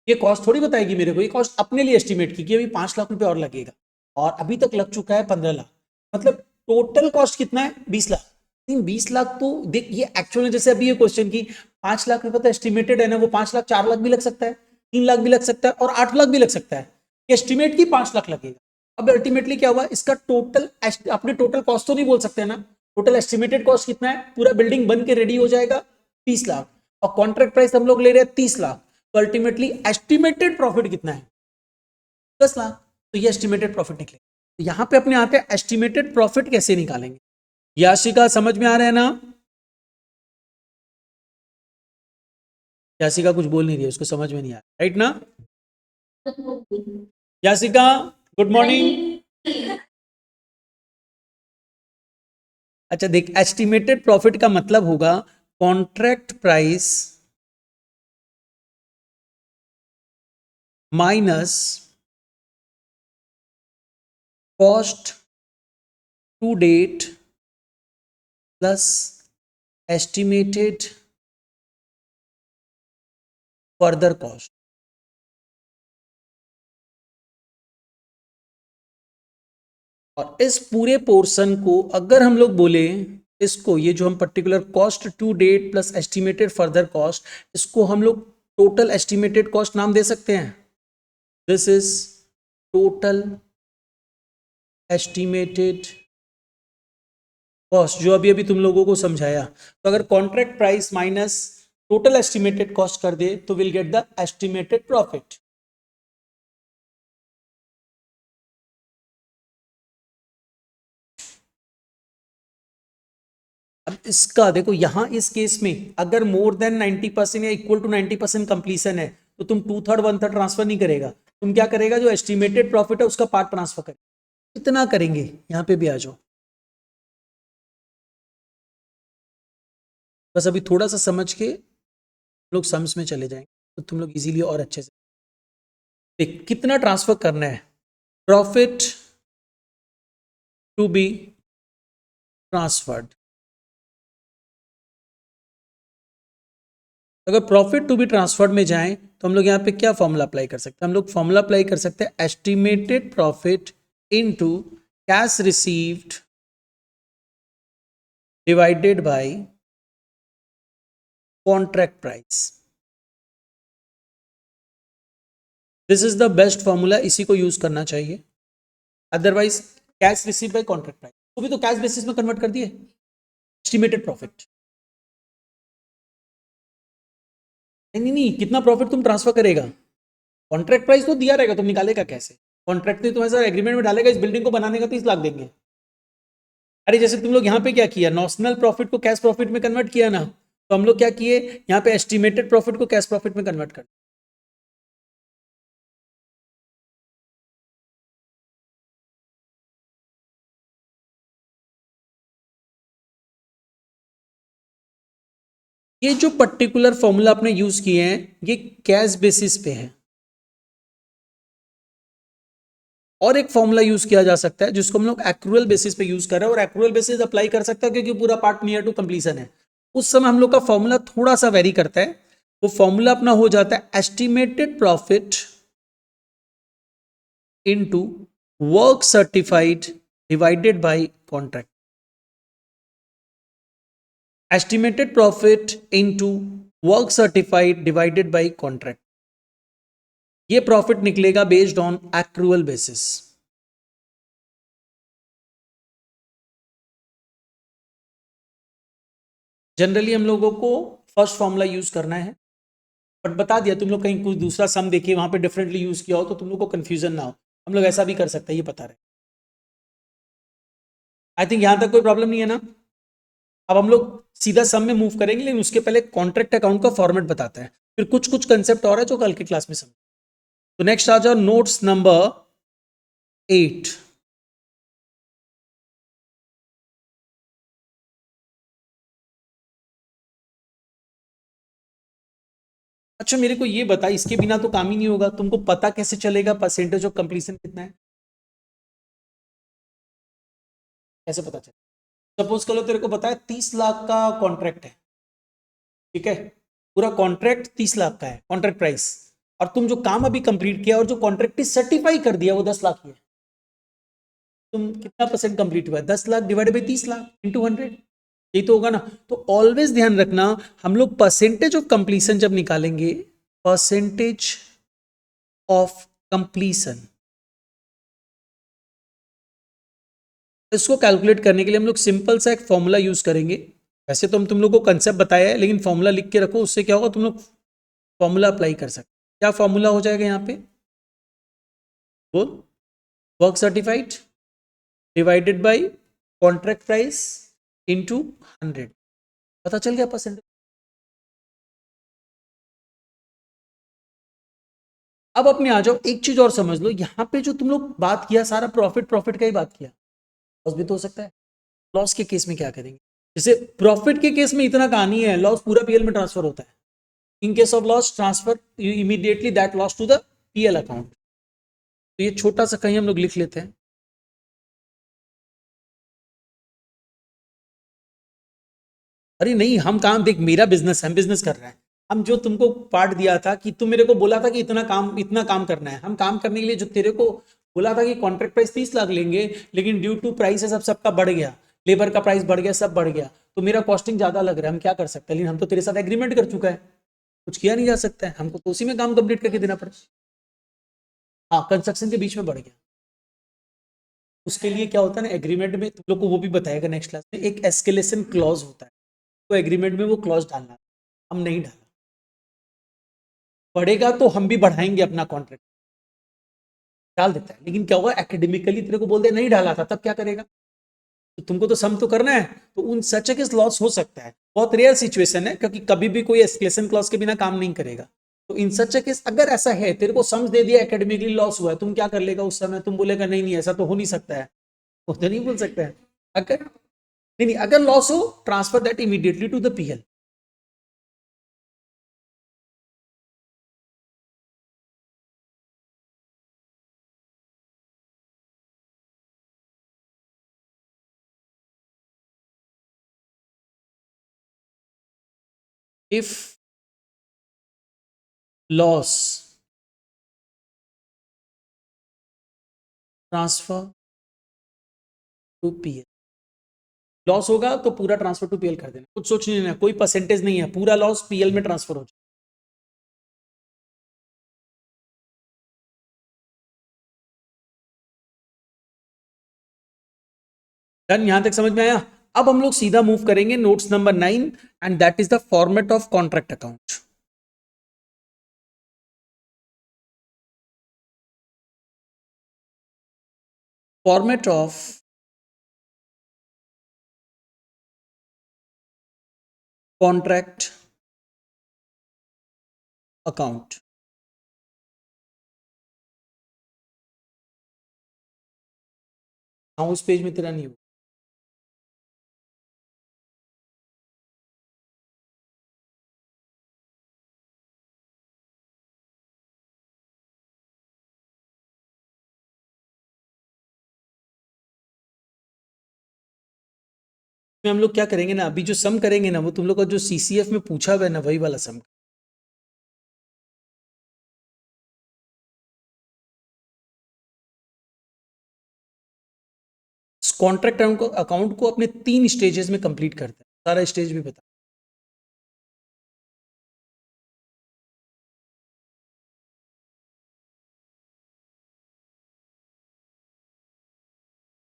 ये कॉस्ट थोड़ी बताएगी मेरे को, ये कॉस्ट अपने लिए एस्टिमेट की कि अभी 5 लाख रुपए और लगेगा, और अभी तक लग चुका है 15 लाख, मतलब टोटल कॉस्ट कितना है 20 लाख। नहीं 20 लाख तो देख ये एक्चुअल में, जैसे अभी ये क्वेश्चन की 5 लाख रुपए तो एस्टिमेटेड है ना, वो 5 लाख 4 लाख भी लग सकता है, 3 लाख भी लग सकता है और 8 लाख भी लग सकता है। एस्टिमेट की 5 लाख लगेगा। अब अल्टीमेटली क्या हुआ, इसका टोटल अपने टोटल कॉस्ट तो नहीं बोल सकते ना, टोटल एस्टिमेटेड कॉस्ट कितना है, पूरा बिल्डिंग बन के रेडी हो जाएगा 30 लाख और कॉन्ट्रैक्ट प्राइस हम लोग ले रहे हैं 30 लाख, तो अल्टीमेटली एस्टिमेटेड प्रॉफिट कितना है 10 लाख। तो ये एस्टिमेटेड प्रॉफिट निकले। तो यहां पे अपने आते हैं एस्टिमेटेड प्रॉफिट कैसे निकालेंगे। याशिका समझ में आ रहा है ना, याशिका कुछ बोल नहीं रही है, उसको समझ में नहीं आ रहा, राइट ना याशिका, गुड मॉर्निंग। अच्छा देख, एस्टिमेटेड प्रॉफिट का मतलब होगा contract price minus cost to date plus estimated further cost. और इस पूरे पोर्शन को अगर हम लोग बोले, इसको ये जो हम particular cost to date plus estimated further cost, इसको हम लोग टोटल एस्टिमेटेड कॉस्ट नाम दे सकते हैं। This is total estimated cost, जो अभी अभी तुम लोगों को समझाया। तो अगर contract price minus total estimated cost कर दे तो will get the estimated profit. अब इसका देखो, यहां इस केस में अगर मोर देन 90% या इक्वल टू 90% कंप्लीशन है तो तुम 2/3 1/3 ट्रांसफर नहीं करेगा, तुम क्या करेगा, जो एस्टिमेटेड प्रॉफिट है उसका पार्ट ट्रांसफर करेगा। इतना करेंगे, यहां पे भी आ जाओ, बस अभी थोड़ा सा समझ के लोग सम्स में चले जाएंगे तो तुम लोग इजीली और अच्छे से देख कितना ट्रांसफर करना है। प्रॉफिट टू बी ट्रांसफर्ड, अगर प्रॉफिट टू बी ट्रांसफर्ड में जाएं तो हम लोग यहाँ पे क्या फॉर्मूला अप्लाई कर सकते हैं, हम लोग फॉर्मूला अप्लाई कर सकते हैं estimated profit into cash received divided by contract price. This is the best formula, इसी को यूज करना चाहिए। Otherwise cash receive by contract price वो भी तो कैश बेसिस में कन्वर्ट कर दिए एस्टिमेटेड प्रॉफिट। नहीं नहीं, कितना प्रॉफिट तुम ट्रांसफर करेगा, कॉन्ट्रैक्ट प्राइस तो दिया रहेगा, तुम निकालेगा कैसे, कॉन्ट्रैक्ट ने तुम्हारे साथ एग्रीमेंट में डालेगा इस बिल्डिंग को बनाने का 30 लाख देंगे। अरे जैसे तुम लोग यहाँ पे क्या किया, नॉशनल प्रॉफिट को कैश प्रॉफिट में कन्वर्ट किया ना, तो हम लोग क्या किए, यहाँ पे एस्टिमेटेड प्रॉफिट को कैश प्रॉफिट में कन्वर्ट कर। ये जो पर्टिकुलर फॉर्मूला आपने यूज किए हैं ये कैश बेसिस पे है, और एक फॉर्मूला यूज किया जा सकता है जिसको हम लोग एक्रूअल बेसिस पे यूज कर रहे हैं, और एक्रूअल बेसिस अप्लाई कर सकता है क्योंकि पूरा पार्ट नियर टू कंप्लीशन है। उस समय हम लोग का फॉर्मूला थोड़ा सा वेरी करता है, वो फॉर्मूला अपना हो जाता है estimated profit into work certified divided by contract. Estimated profit into work certified divided by contract, ये प्रॉफिट निकलेगा based on accrual basis. Generally हम लोगों को फर्स्ट फॉर्मूला यूज करना है, बट बता दिया, तुम लोग कहीं कुछ दूसरा सम देखिए वहां पे डिफरेंटली यूज किया हो तो तुम लोग को कंफ्यूजन ना हो, हम लोग ऐसा भी कर सकते हैं, ये पता रहे। आई थिंक यहां तक कोई प्रॉब्लम नहीं है ना। अब हम लोग सीधा सम में मूव करेंगे, लेकिन उसके पहले कॉन्ट्रैक्ट अकाउंट का फॉर्मेट बताते हैं, फिर कुछ कुछ कंसेप्ट और है जो कल की क्लास में समझ। तो नेक्स्ट आ जाओ नोट्स नंबर 8। अच्छा मेरे को ये बता, इसके बिना तो काम ही नहीं होगा, तुमको पता कैसे चलेगा परसेंटेज ऑफ कंप्लीशन कितना है, कैसे पता चले। सपोज करो तेरे को बताया 30 लाख का कॉन्ट्रैक्ट है, ठीक है, पूरा कॉन्ट्रैक्ट 30 लाख का है कॉन्ट्रैक्ट प्राइस, और तुम जो काम अभी कंप्लीट किया और जो कॉन्ट्रैक्ट सर्टिफाई कर दिया वो 10 लाख की है। तुम कितना परसेंट कंप्लीट हुआ है, 10 lakh divide by 30 lakh into 100, यही तो होगा ना। तो ऑलवेज ध्यान रखना, हम लोग परसेंटेज ऑफ कंप्लीशन जब निकालेंगे, परसेंटेज ऑफ कंप्लीशन, इसको कैलकुलेट करने के लिए हम लोग सिंपल सा एक फॉर्मूला यूज करेंगे। वैसे तो हम तुम लोग को कंसेप्ट बताया है, लेकिन फॉर्मूला लिख के रखो, उससे क्या होगा तुम लोग फॉर्मूला अप्लाई कर सकते। क्या फॉर्मूला हो जाएगा यहाँ पे, बोल, work certified divided by contract price into 100, पता चल गया परसेंटेज। अब अपने आ जाओ, एक चीज और समझ लो, यहाँ पे जो तुम लोग बात किया सारा प्रॉफिट प्रॉफिट का ही बात किया, लॉस भी तो हो सकता है। लॉस के केस में क्या करेंगे, जैसे प्रॉफिट के केस में इतना कहानी है, लॉस पूरा पीएल में ट्रांसफर होता है। In case of loss transfer immediately that loss to the PL account. तो ये छोटा सा कहीं हम लोग लिख लेते हैं, अरे नहीं हम काम देख, मेरा बिजनेस, हम बिजनेस कर रहे हैं, हम जो तुमको पार्ट दिया था कि तुम मेरे को बोला था कि इतना काम करना है, हम काम करने के लिए जो तेरे को बोला था कि कॉन्ट्रैक्ट प्राइस 30 लाख लेंगे, लेकिन ड्यू टू प्राइस है सबका बढ़ गया, लेबर का प्राइस बढ़ गया, सब बढ़ गया, तो मेरा कॉस्टिंग ज्यादा लग रहा है, हम क्या कर सकते हैं, लेकिन हम तो तेरे साथ एग्रीमेंट कर चुका है, कुछ किया नहीं जा सकता है, हमको तो उसी में काम कंप्लीट करके देना पड़े। हाँ, कंस्ट्रक्शन के बीच में बढ़ गया, उसके लिए क्या होता है ना, एग्रीमेंट में तुम लोग को वो भी बताएगा नेक्स्ट क्लास में, एक एस्केलेशन क्लॉज होता है, तो एग्रीमेंट में वो क्लॉज डालना, हम नहीं डाला, बढ़ेगा तो हम भी बढ़ाएंगे अपना कॉन्ट्रैक्ट, डाल देता है, लेकिन क्या होगा, एकेडमिकली तेरे को बोल दे नहीं डाला था, तब क्या करेगा, तो तुमको तो सम तो करना है, तो उन सच केस लॉस हो सकता है, बहुत रेयर सिचुएशन है, क्योंकि कभी भी कोई एस्केलेशन क्लॉज के बिना काम नहीं करेगा। तो इन सच केस अगर ऐसा है, तेरे को सम्स दे दिया, एकेडमिकली लॉस हुआ है, तुम क्या कर लेगा उस समय, तुम बोलेगा नहीं नहीं ऐसा तो हो नहीं सकता है, वो तो नहीं बोल सकता है। अगर नहीं नहीं, अगर लॉस हो, transfer that immediately to the PL. If loss transfer to PL, loss होगा तो पूरा ट्रांसफर टू पीएल कर देना, कुछ सोच नहीं लेना, कोई परसेंटेज नहीं है, पूरा लॉस पीएल में ट्रांसफर हो जाए। डन, यहां तक समझ में आया। अब हम लोग सीधा मूव करेंगे notes number 9, and that is the format of contract account. Format of contract account. हाँ, उस पेज में तेरा नहीं हो, में हम लोग क्या करेंगे ना, अभी जो सम करेंगे ना, वो तुम लोग का जो सीसीएफ में पूछा हुआ है ना, वही वाला सम। कॉन्ट्रैक्ट अकाउंट को अपने 3 स्टेजेस में कंप्लीट करते हैं, सारा स्टेज भी बता।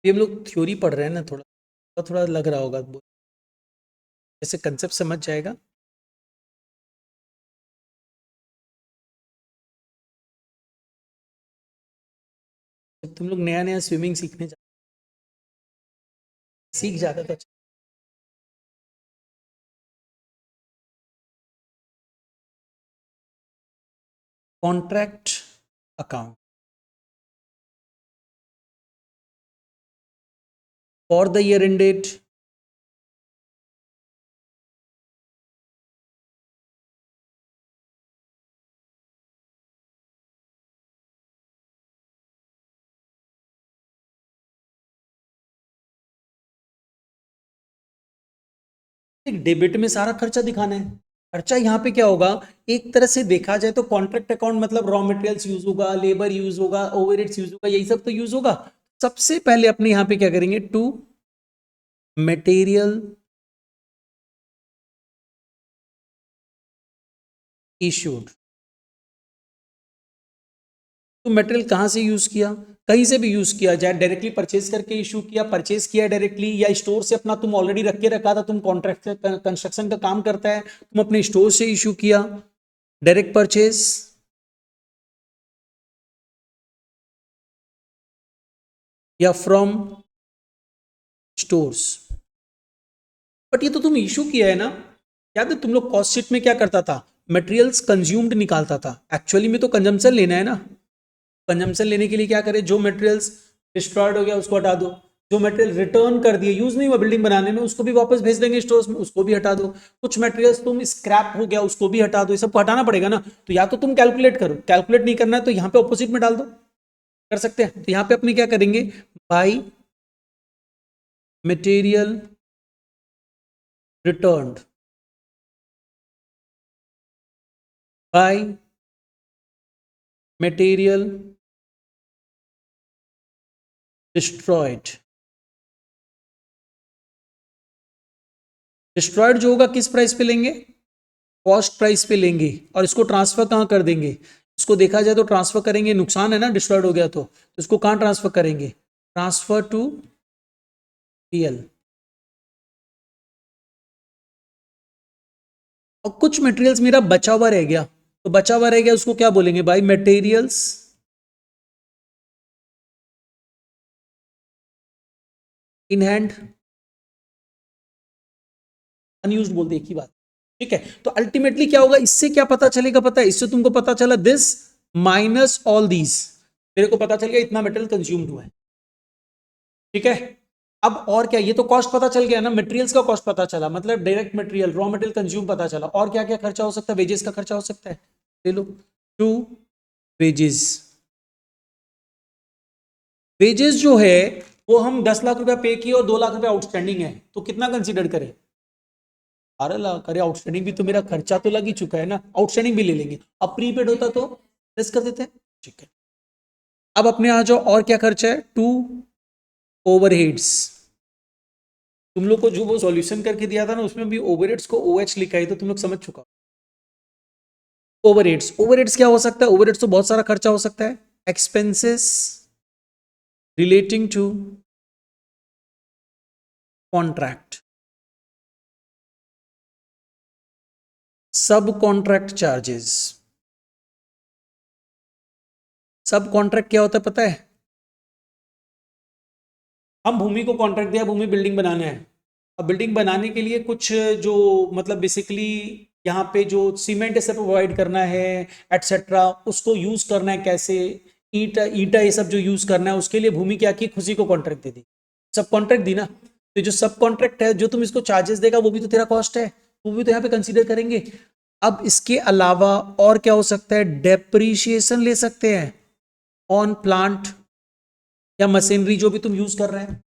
ये हम लोग थ्योरी पढ़ रहे हैं ना, थोड़ा थोड़ा लग रहा होगा, जैसे कंसेप्ट समझ जाएगा। जब तुम लोग नया नया स्विमिंग सीख जाता तो अच्छा। Contract account for the year ended एक डेबिट में सारा खर्चा दिखाना है। खर्चा यहाँ पे क्या होगा, एक तरह से देखा जाए तो कॉन्ट्रैक्ट अकाउंट मतलब रॉ मटेरियल्स यूज होगा, लेबर यूज होगा, ओवरहेड्स यूज होगा, यही सब तो यूज होगा। सबसे पहले अपने यहां पे क्या करेंगे, टू मटेरियल इशूड। तो मटेरियल कहां से यूज किया, कहीं से भी यूज किया जाए, डायरेक्टली परचेज करके इशू किया, परचेज किया डायरेक्टली, या स्टोर से अपना तुम ऑलरेडी रख के रखा था, तुम कॉन्ट्रैक्ट कंस्ट्रक्शन का काम करता है, तुम अपने स्टोर से इशू किया, डायरेक्ट परचेज, या फ्रॉम स्टोर्स। बट ये तो तुम इशू किया है ना। याद है तुम लोग कॉस्ट शीट में क्या करता था, मटेरियल्स कंज्यूम्ड निकालता था, एक्चुअली में तो कंजम्पशन लेना है ना। कंजम्पशन लेने के लिए क्या करें, जो मटेरियल्स डिस्ट्रॉयड हो गया उसको हटा दो, जो मटेरियल रिटर्न कर दिए, यूज नहीं हुआ बिल्डिंग बनाने में, उसको भी वापस भेज देंगे स्टोर्स में, उसको भी हटा दो। कुछ मटेरियल्स तुम स्क्रैप हो गया उसको भी हटा दो, ये सबको हटाना पड़ेगा ना। तो या तो तुम कैलकुलेट करो, कैलकुलेट नहीं करना है तो यहाँ पे ऑपोजिट में डाल दो, कर सकते हैं। तो यहाँ पे अपने क्या करेंगे, by material returned by material destroyed. Destroyed जो होगा किस प्राइस पे लेंगे, कॉस्ट प्राइस पे लेंगे, और इसको ट्रांसफर कहां कर देंगे, इसको देखा जाए तो ट्रांसफर करेंगे, नुकसान है ना डिस्ट्रॉयड हो गया तो इसको कहां ट्रांसफर करेंगे, ट्रांसफर टू पीएल। और कुछ मटेरियल्स मेरा बचा हुआ रह गया, तो बचा हुआ रह गया उसको क्या बोलेंगे भाई, मटेरियल्स इन हैंड, अनयूज्ड बोलते एक ही बात। ठीक है, तो अल्टीमेटली क्या होगा, इससे क्या पता चलेगा, पता है, इससे तुमको पता चला दिस माइनस ऑल दीज, मेरे को पता चल गया इतना मटेरियल कंज्यूम्ड हुआ है। ठीक है, अब और क्या, ये तो कॉस्ट पता चल गया ना, मटेरियल्स का कॉस्ट पता चला, मतलब direct material raw material consume पता चला, और क्या क्या खर्चा हो सकता है, वेजेस का खर्चा हो सकता है, ले लो, टू वेजेस। वेजेस जो है वो हम 10 लाख रुपया पे किए और 2 लाख रुपया आउटस्टैंडिंग है, तो कितना कंसीडर करें, 12 लाख। अरे आउटस्टैंडिंग भी तो मेरा खर्चा तो लग ही चुका है ना, आउटस्टैंडिंग भी ले लेंगे, अब प्रीपेड होता तो लेस कर देते हैं। ठीक है, अब अपने आ जाओ, और क्या खर्चा है, टू ओवरहेड्स। तुम लोग को जो वो सॉल्यूशन करके दिया था ना उसमें भी ओवरहेड्स को OH लिखा है, तो तुम लोग समझ चुका। ओवरहेड्स, ओवरहेड्स क्या हो सकता है, ओवरहेड्स तो बहुत सारा खर्चा हो सकता है, एक्सपेंसेस रिलेटिंग टू कॉन्ट्रैक्ट, सब कॉन्ट्रैक्ट चार्जेस। सब कॉन्ट्रैक्ट क्या होता है पता है, हम भूमि को कॉन्ट्रैक्ट दिया, भूमि बिल्डिंग बनाना है, अब बिल्डिंग बनाने के लिए कुछ जो मतलब बेसिकली यहाँ पे जो सीमेंट सब प्रोवाइड करना है एटसेट्रा, उसको यूज करना है कैसे, ईटा ईटा ये सब जो यूज करना है, उसके लिए भूमि क्या की, खुशी को कॉन्ट्रैक्ट दे दी, सब कॉन्ट्रैक्ट दी ना। तो जो सब कॉन्ट्रैक्ट है, जो तुम इसको चार्जेस देगा वो भी तो तेरा कॉस्ट है, वो भी तो यहाँ पे कंसीडर करेंगे। अब इसके अलावा और क्या हो सकता है, डेप्रीशिएशन ले सकते हैं ऑन प्लांट या मशीनरी जो भी तुम यूज कर रहे हैं।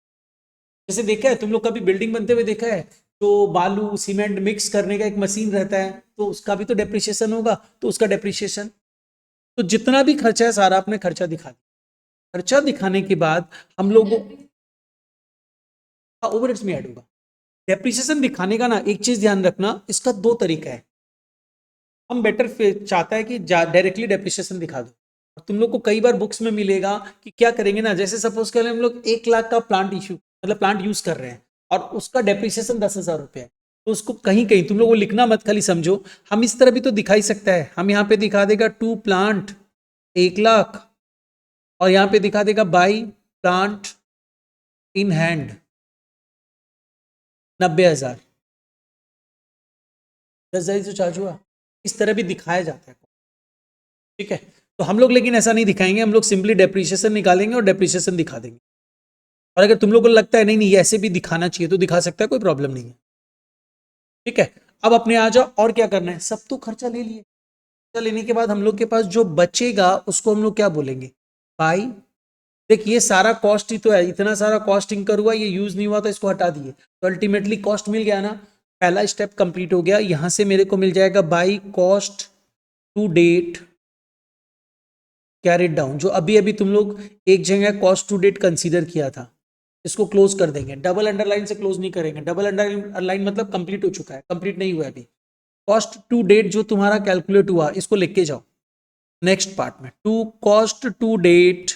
जैसे देखा है तुम लोग कभी बिल्डिंग बनते हुए देखा है, तो बालू सीमेंट मिक्स करने का एक मशीन रहता है, तो उसका भी तो डेप्रिसिएशन होगा, तो उसका डेप्रिसिएशन। तो जितना भी खर्चा है सारा अपने खर्चा दिखा दिया, खर्चा दिखाने के बाद हम लोग ओवरहेड्स में ऐड होगा। डेप्रिसिएशन दिखाने का ना एक चीज ध्यान रखना, इसका दो तरीका है, हम बेटर चाहता है कि डायरेक्टली डेप्रिसिएशन दिखा दो, और तुम लोग को कई बार बुक्स में मिलेगा कि क्या करेंगे ना, जैसे सपोज करें हम लोग 1 लाख का प्लांट इशू मतलब प्लांट यूज कर रहे हैं और उसका डेप्रिसिएशन 10,000 रुपये है, तो उसको कहीं कहीं तुम लोग को लिखना मत, खाली समझो, हम इस तरह भी तो दिखा ही सकता है, हम यहाँ पे दिखा देगा टू प्लांट 1 लाख, और यहाँ पे दिखा देगा बाई प्लांट इन हैंड 90,000, 10,000 जो चार्ज हुआ, इस तरह भी दिखाया जाता है। ठीक है, तो हम लोग लेकिन ऐसा नहीं दिखाएंगे, हम लोग सिंपली डेप्रिसिएशन निकालेंगे और डेप्रिसिएशन दिखा देंगे, और अगर तुम लोग को लगता है नहीं नहीं ऐसे भी दिखाना चाहिए तो दिखा सकता है, कोई प्रॉब्लम नहीं है। ठीक है, अब अपने आ जाओ, और क्या करना है, सब तो खर्चा ले लिए, खर्चा लेने के बाद हम लोग के पास जो बचेगा उसको हम लोग क्या बोलेंगे, भाई देख ये सारा कॉस्ट ही तो है, इतना सारा कॉस्ट इंकर हुआ, ये यूज नहीं हुआ तो इसको हटा दिए, तो अल्टीमेटली कॉस्ट मिल गया ना, पहला स्टेप कंप्लीट हो गया, यहां से मेरे को मिल जाएगा by cost to date carried down, जो अभी अभी तुम लोग एक जगह कॉस्ट टू डेट कंसीडर किया था, इसको क्लोज कर देंगे। डबल अंडरलाइन से क्लोज नहीं करेंगे, डबल अंडरलाइन मतलब कंप्लीट हो चुका है, कंप्लीट नहीं हुआ है अभी। कॉस्ट टू डेट जो तुम्हारा कैलकुलेट हुआ इसको लिख के जाओ नेक्स्ट पार्ट में, to cost to date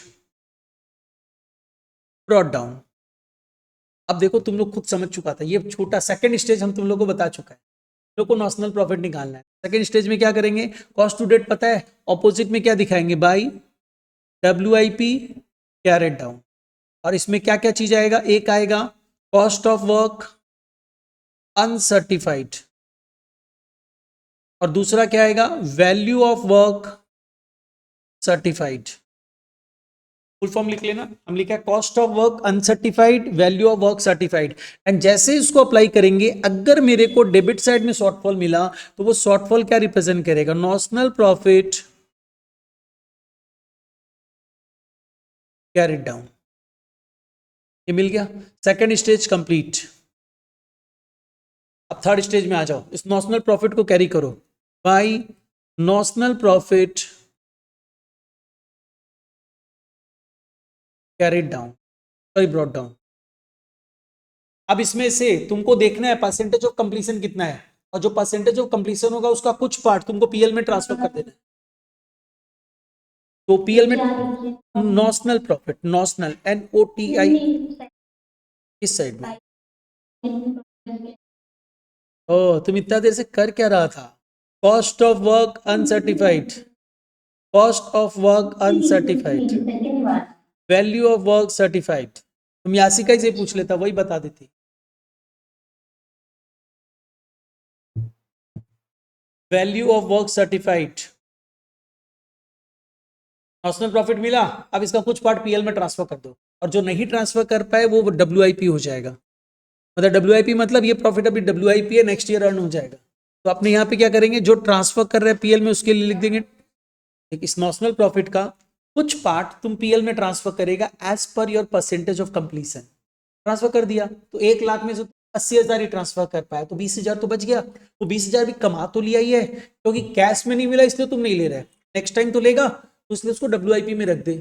brought down. अब देखो तुम लोग खुद समझ चुका था, ये छोटा सेकंड स्टेज हम तुम लोग को बता चुका है, लोग को नॉशनल प्रॉफिट निकालना है। सेकंड स्टेज में क्या करेंगे, कॉस्ट टू डेट पता है, ऑपोजिट में क्या दिखाएंगे, बाई WIP कैरेट डाउन। और इसमें क्या क्या चीज आएगा, एक आएगा कॉस्ट ऑफ वर्क अनसर्टिफाइड, और दूसरा क्या आएगा, value of work certified. Full form लिख लेना, हम लिखा है cost of work uncertified, value of work certified. And जैसे इसको अप्लाई करेंगे, अगर मेरे को डेबिट साइड में शॉर्टफॉल मिला तो वो शॉर्टफॉल क्या रिप्रेजेंट करेगा, नॉशनल प्रॉफिट कैरिड डाउन। ये मिल गया, सेकंड स्टेज कंप्लीट। अब थर्ड स्टेज में आ जाओ, इस नॉशनल प्रॉफिट को कैरी करो by notional profit carried down, sorry brought down. अब इसमें से तुमको देखना है परसेंटेज ऑफ कंप्लीशन कितना है, और जो परसेंटेज ऑफ कंप्लीशन होगा उसका कुछ पार्ट तुमको पीएल में ट्रांसफर कर देना है। तो पीएल में नॉशनल प्रॉफिट, नॉशनल NOTI किस साइड में, ओ तुम इतना देर से कर क्या रहा था, cost of work uncertified, cost of work uncertified, value of work certified. तुम यासिका से पूछ लेता, वही बता देती। Value of work certified, notional profit मिला, अब इसका कुछ पार्ट पीएल में ट्रांसफर कर दो, और जो नहीं ट्रांसफर कर पाए वो WIP हो जाएगा। मतलब WIP मतलब ये प्रॉफिट अभी WIP है, नेक्स्ट ईयर अर्न हो जाएगा। तो अपने यहाँ पे क्या करेंगे, जो ट्रांसफर कर रहे हैं पीएल में उसके लिए लिख देंगे, इस नॉशनल प्रॉफिट का कुछ पार्ट तुम पीएल में ट्रांसफर करेगा as per your percentage of completion. Transfer कर दिया तो 1 लाख में से 80,000 ही ट्रांसफर कर पाया, तो 20,000 तो बच गया। तो 20,000 भी कमा तो लिया ही है, क्योंकि कैश में नहीं मिला इसलिए तुम नहीं ले रहे, नेक्स्ट टाइम तो लेगा, तो इसलिए उसको WIP में रख दे।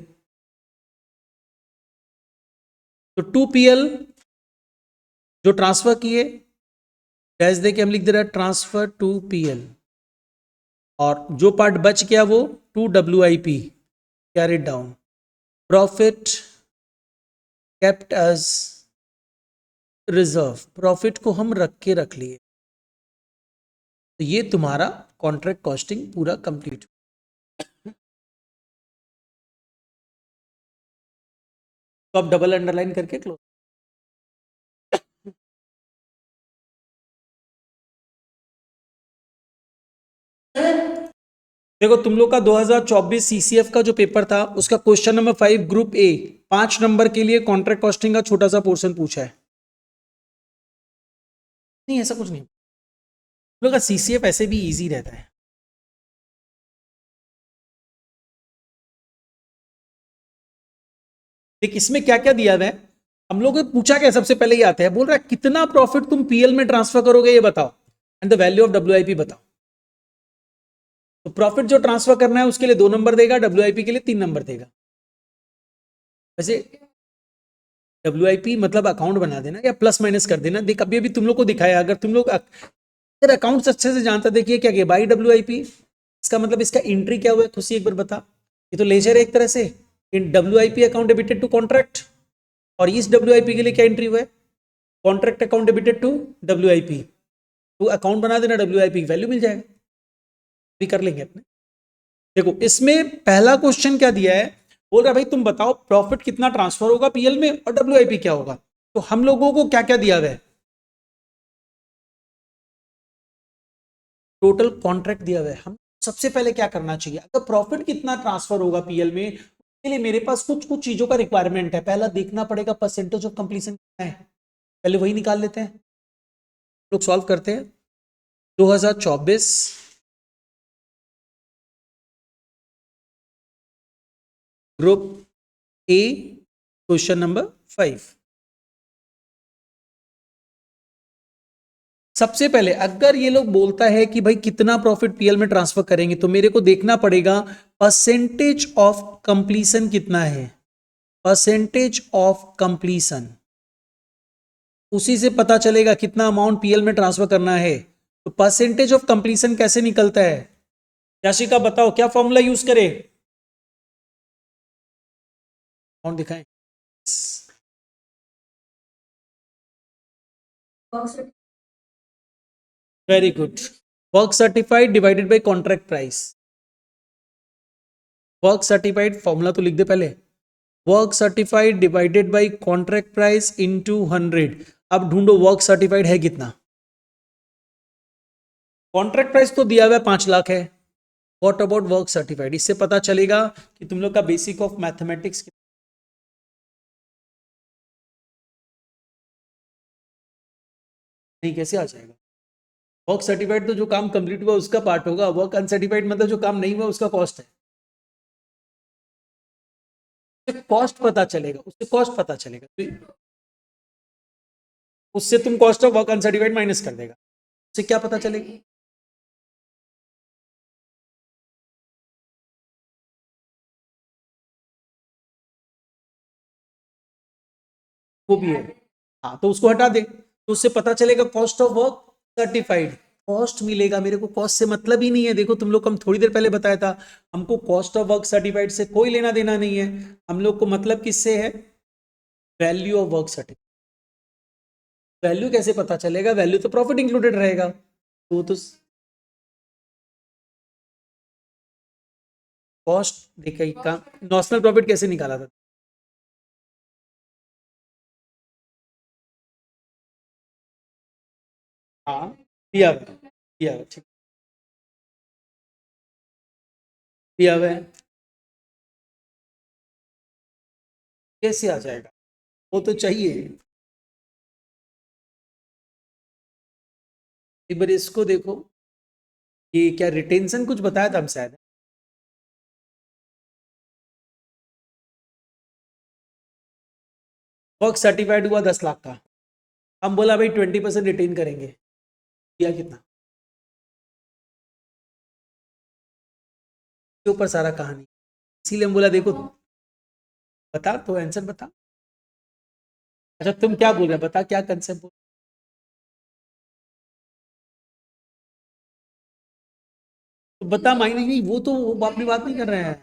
तो 2PL जो ट्रांसफर किए डैश दे के हम लिख दे रहा है ट्रांसफर टू PL, और जो पार्ट बच गया वो to WIP carried down, profit kept as reserve, profit को हम रख लिए। तो ये तुम्हारा कॉन्ट्रैक्ट कॉस्टिंग पूरा कंप्लीट। तो अब डबल अंडरलाइन करके क्लोज। देखो तुम लोग का 2024 CCF का जो पेपर था उसका question number 5 group A 5 number के लिए कॉन्ट्रैक्ट कॉस्टिंग का छोटा सा पोर्शन पूछा है। नहीं ऐसा कुछ नहीं, तुम लोग का CCF ऐसे भी इजी रहता है। देख इसमें क्या क्या दिया हुआ है, हम लोग पूछा क्या, सबसे पहले ही आता है, बोल रहा है कितना प्रॉफिट तुम PL में ट्रांसफर करोगे ये बताओ, and the value of WIP बताओ। तो प्रॉफिट जो ट्रांसफर करना है उसके लिए 2 नंबर देगा, WIP के लिए 3 नंबर देगा। वैसे WIP मतलब अकाउंट बना देना या प्लस माइनस कर देना। देख अभी अभी तुम लोग को दिखाया, अगर तुम लोग अगर अकाउंट्स अच्छे से जानता, देखिए क्या किया बाई WIP, इसका मतलब इसका एंट्री क्या हुआ है, खुशी एक बार बता। ये तो लेजर है एक तरह से, in WIP account debited to contract, और इस WIP के लिए क्या एंट्री हुआ है, contract account debited to WIP। तो अकाउंट बना देना, WIP की वैल्यू मिल जाएगा, भी कर लेंगे अपने। देखो इसमें पहला क्वेश्चन क्या दिया है, बोल रहा भाई तुम बताओ प्रॉफिट कितना ट्रांसफर होगा PL में और WIP क्या होगा। तो हम लोगों को क्या क्या दिया गया है, टोटल कॉन्ट्रैक्ट दिया हुआ है। हम सबसे पहले क्या करना चाहिए, अगर प्रॉफिट कितना ट्रांसफर होगा PL में, उसके लिए मेरे पास कुछ कुछ चीजों का रिक्वायरमेंट है। पहला देखना पड़ेगा परसेंटेज ऑफ कंप्लीशन कितना है, पहले वही निकाल लेते हैं, लोग सॉल्व करते हैं। 2024 ग्रुप A क्वेश्चन नंबर 5, सबसे पहले अगर ये लोग बोलता है कि भाई कितना प्रॉफिट पीएल में ट्रांसफर करेंगे, तो मेरे को देखना पड़ेगा परसेंटेज ऑफ कंप्लीशन कितना है, परसेंटेज ऑफ कंप्लीशन, उसी से पता चलेगा कितना अमाउंट पीएल में ट्रांसफर करना है। तो परसेंटेज ऑफ कंप्लीशन कैसे निकलता है, याशिका बताओ क्या फॉर्मूला यूज करें, कौन दिखाएं? Very good, work certified divided by contract price. Work certified formula तो लिख दे पहले, work certified divided by contract price into 100। अब ढूंढो वर्क सर्टिफाइड है कितना, कॉन्ट्रैक्ट प्राइस तो दिया हुआ है 5 लाख है, व्हाट अबाउट वर्क सर्टिफाइड, इससे पता चलेगा कि तुम लोग का बेसिक ऑफ मैथमेटिक्स नहीं कैसे आ जाएगा। वर्क सर्टिफाइड तो जो काम कंप्लीट हुआ उसका पार्ट होगा, वर्क अनसर्टिफाइड मतलब जो काम नहीं हुआ उसका कॉस्ट है, कॉस्ट पता चलेगा, उससे कॉस्ट पता चलेगा, उससे तुम cost of work uncertified minus कर देगा, उससे क्या पता चलेगा। वो भी है, हाँ तो उसको हटा दे, तो उससे पता चलेगा cost of work certified, cost मिलेगा, मेरे को कॉस्ट से मतलब ही नहीं है। देखो तुम लोग को हम थोड़ी देर पहले बताया था, हमको कॉस्ट ऑफ वर्क सर्टिफाइड से कोई लेना देना नहीं है, हम लोग को मतलब किससे है, value of work certified. Value कैसे पता चलेगा, वैल्यू तो प्रॉफिट इंक्लूडेड रहेगा, तो कॉस्ट देखा का नॉशनल प्रॉफिट कैसे निकाला था, हाँ दिया हुआ है, दिया हुआ है, ठीक दिया हुआ है, कैसे आ जाएगा, वो तो चाहिए। एक बार इसको देखो, ये क्या रिटेंशन कुछ बताया था हम शायद, वर्क सर्टिफाइड हुआ 10 लाख का, हम बोला भाई 20% रिटेन करेंगे, किया कितना के ऊपर सारा कहानी, इसीलिए हम बोला देखो, बता तो आंसर बता। अच्छा तुम क्या बोल रहे हो, बता क्या कंसेप्ट बोल, तो बता, मायने नहीं, वो तो वो अपनी बात नहीं कर रहे हैं,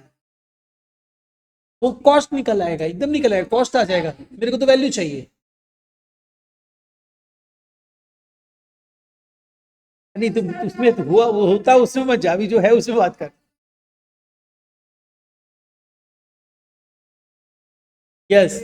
वो कॉस्ट निकल आएगा, एकदम निकल आएगा, कॉस्ट आ जाएगा, मेरे को तो वैल्यू चाहिए। नहीं तुम उसमें तो हुआ वो होता, उसमें मत जा, अभी जो है उसमें बात कर। यस,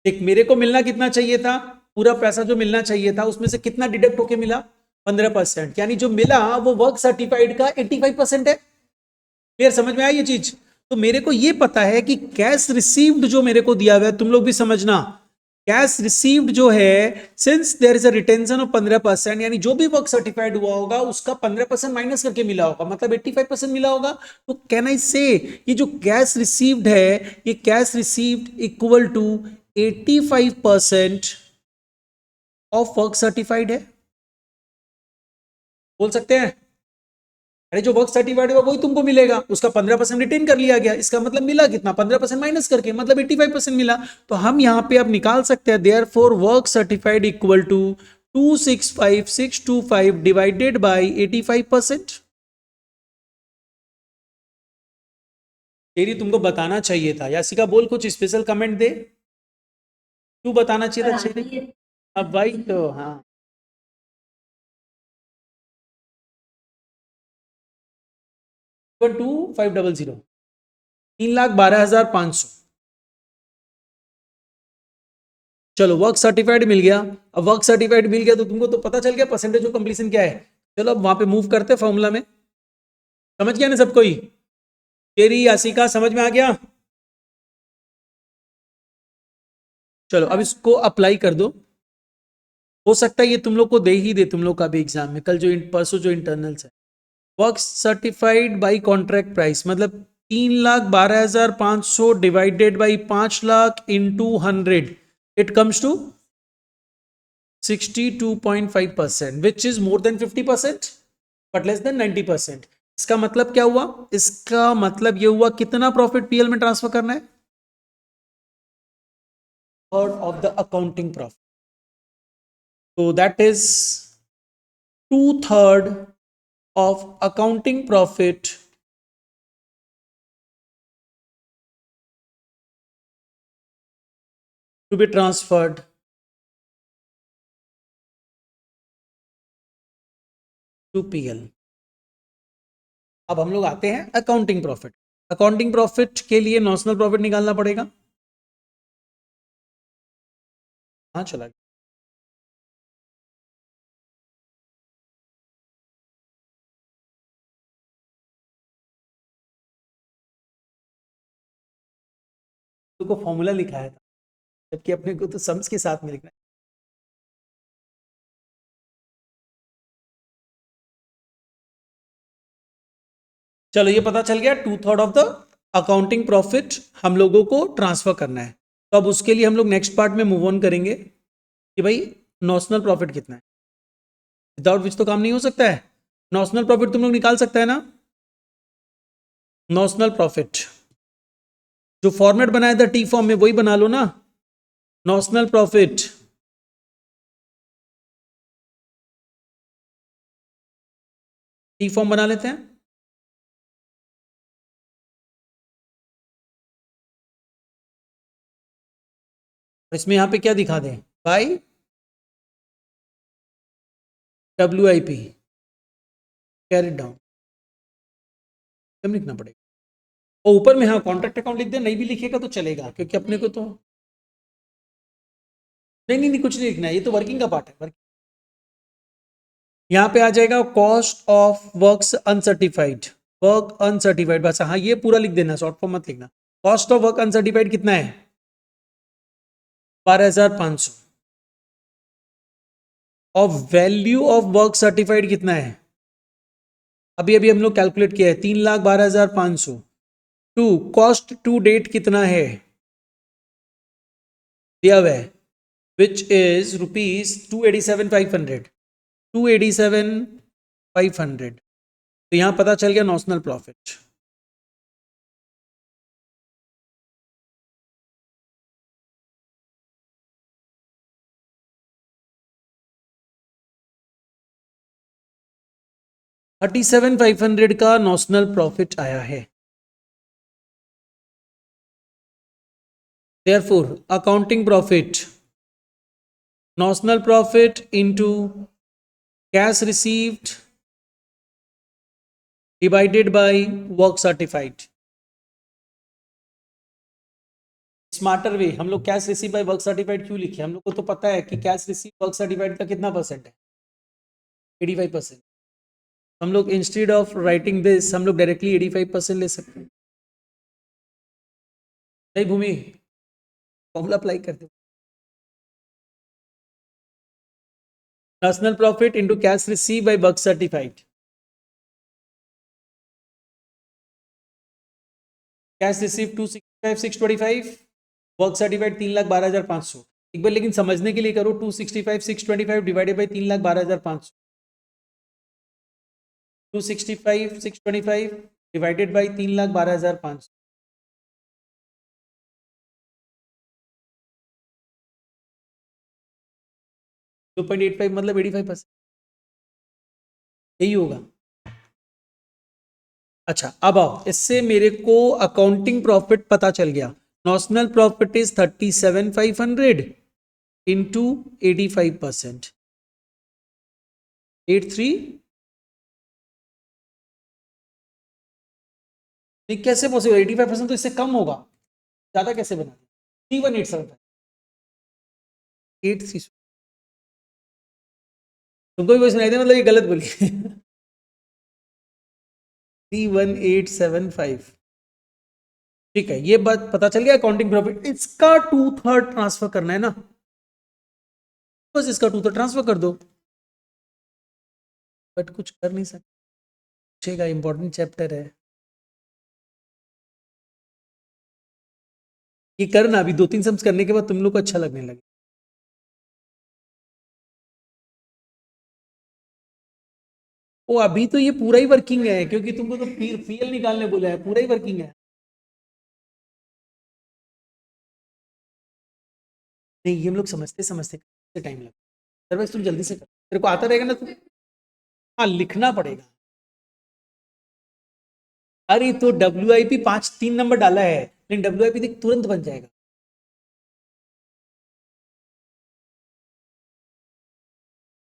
देख मेरे को मिलना कितना चाहिए था, पूरा पैसा जो मिलना चाहिए था उसमें से कितना डिडक्ट होके मिला, 15%, यानी जो मिला वो वर्क सर्टिफाइड का 85% है। क्लियर, समझ में आई ये चीज। तो मेरे को ये पता है कि कैश रिसीव्ड जो मेरे को दिया हुआ है, तुम लोग भी समझना, कैश रिसीव्ड जो है, since there is a retention of 15%, यानी जो भी वर्क सर्टिफाइड हुआ होगा उसका 15% माइनस करके मिला होगा, मतलब 85% मिला होगा। तो कैन आई से ये जो कैश रिसीव्ड है, ये cash received equal to 85% of work certified है, बोल सकते हैं। अरे जो वर्क सर्टिफाइड होगा वही तुमको मिलेगा, उसका 15% रिटेन कर लिया गया, इसका मतलब मिला कितना, 15% माइनस करके, मतलब 85% मिला। तो हम यहां पे अब निकाल सकते हैं, therefore work certified equal to 265625 divided by 85%। तेरी तुमको बताना चाहिए था, यासिका बोल कुछ स्पेशल कमेंट दे, क्यों बताना चाहिए था चेरी, अब भाई तो हाँ 2500, 3,12,500। चलो वर्क सर्टिफाइड मिल गया, अब वर्क सर्टिफाइड मिल गया तो तुमको तो पता चल गया परसेंटेज ऑफ कंप्लीशन क्या है। चलो अब वहां पे मूव करते फॉर्मूला में, समझ गया ना सब कोई, तेरी यासिका समझ में आ गया। चलो अब इसको अप्लाई कर दो, हो सकता है ये तुम लोग को दे ही दे, तुम लोग का भी एग्जाम में कल जो परसों जो इंटरनल्स है। Work certified by contract price मतलब 3,12,500 divided by 5 lakh into 100, it comes to 62.5%, which is more than 50% but less than 90%. इसका मतलब क्या हुआ? इसका मतलब ये हुआ कितना प्रॉफिट पीएल में ट्रांसफर करना है? Third of the accounting profit. So that is 2/3 of accounting profit to be transferred to PL. अब हम लोग आते हैं अकाउंटिंग प्रॉफिट. अकाउंटिंग प्रॉफिट के लिए नॉशनल प्रॉफिट निकालना पड़ेगा. हाँ चला गया. को फॉर्मूला लिखा था जबकि अपने को तो सम्स के साथ में लिखना है. चलो ये पता चल गया 2/3 ऑफ द अकाउंटिंग प्रॉफिट हम लोगों को ट्रांसफर करना है. तो अब उसके लिए हम लोग नेक्स्ट पार्ट में मूव ऑन करेंगे कि भाई नॉशनल प्रॉफिट कितना है. विदाउट विच तो काम नहीं हो सकता है. नॉशनल प्रॉफिट तुम लोग निकाल सकता है ना. नॉशनल प्रॉफिट जो फॉर्मेट बनाया था टी फॉर्म में वही बना लो ना. नॉशनल प्रॉफिट टी फॉर्म बना लेते हैं. इसमें यहां पे क्या दिखा दें? By WIP carried down. लिखना पड़ेगा. और ऊपर में हाँ कॉन्ट्रैक्ट अकाउंट लिख दे. नहीं भी लिखेगा तो चलेगा क्योंकि अपने को तो नहीं कुछ नहीं लिखना है. ये तो वर्किंग का पार्ट है. यहां पे आ जाएगा cost of works uncertified. Work uncertified बस. हाँ ये पूरा लिख देना. शॉर्ट फॉर्म मत लिखना. कॉस्ट ऑफ वर्क अनसर्टिफाइड कितना है? 12,500. और वैल्यू ऑफ वर्क सर्टिफाइड कितना है? अभी अभी हम लोग कैलकुलेट किया है 3,12,500. टू कॉस्ट टू डेट कितना है दिया हुआ है विच इज ₹287,500. 287,500. तो यहां पता चल गया नॉशनल प्रॉफिट. $37,500 का नॉशनल प्रॉफिट आया है. Therefore, accounting profit, notional profit into cash received divided by work certified. Smarter वे हम लोग cash receive by work certified क्यों लिखे? हम लोग को तो पता है कि कैश रिसीव वर्क सर्टिफाइड का कितना परसेंट है? 85%. हम लोग इंस्टेड ऑफ राइटिंग दिस हम लोग डायरेक्टली 85% ले सकते हैं. नहीं भूमि फॉर्मूला अप्लाई करते. National profit into cash received by work certified. Cash received 265,625. Work certified 3,12,500. एक बार लेकिन समझने के लिए करो. 265,625 डिवाइडेड बाई 3,12,500. 265,625 divided by 3,12,500. 2.85 मतलब 85%. यही होगा. अच्छा अब आओ इससे मेरे को अकाउंटिंग प्रॉफिट पता चल गया. Notional profit is 37,500 into 85%. 83. नहीं कैसे पॉसिबल? 85% तो इससे कम होगा. ज्यादा कैसे बना? 31,875. 83. तुमको भी कोई सुनाई दे मतलब ये गलत बोली. 31875. ठीक है ये बात पता चल गया. अकाउंटिंग प्रॉफिट इसका 2/3 ट्रांसफर करना है ना. बस इसका 2/3 ट्रांसफर कर दो. बट कुछ कर नहीं सकते. इंपॉर्टेंट चैप्टर है ये. करना अभी 2-3 सम्स करने के बाद तुम लोग को अच्छा लगने लगे. वो अभी तो ये पूरा ही वर्किंग है, क्योंकि तुमको तो पीएल निकालने बोला है, पूरा ही वर्किंग है। नहीं, ये हम लोग समझते समझते टाइम लगता है। अदरवाइज तुम जल्दी से कर, तेरे को आता रहेगा ना तुम। हाँ, लिखना पड़ेगा। अरे तो WIP 5 3 नंबर डाला है, लेकिन WIP देख तुरंत बन जाएगा।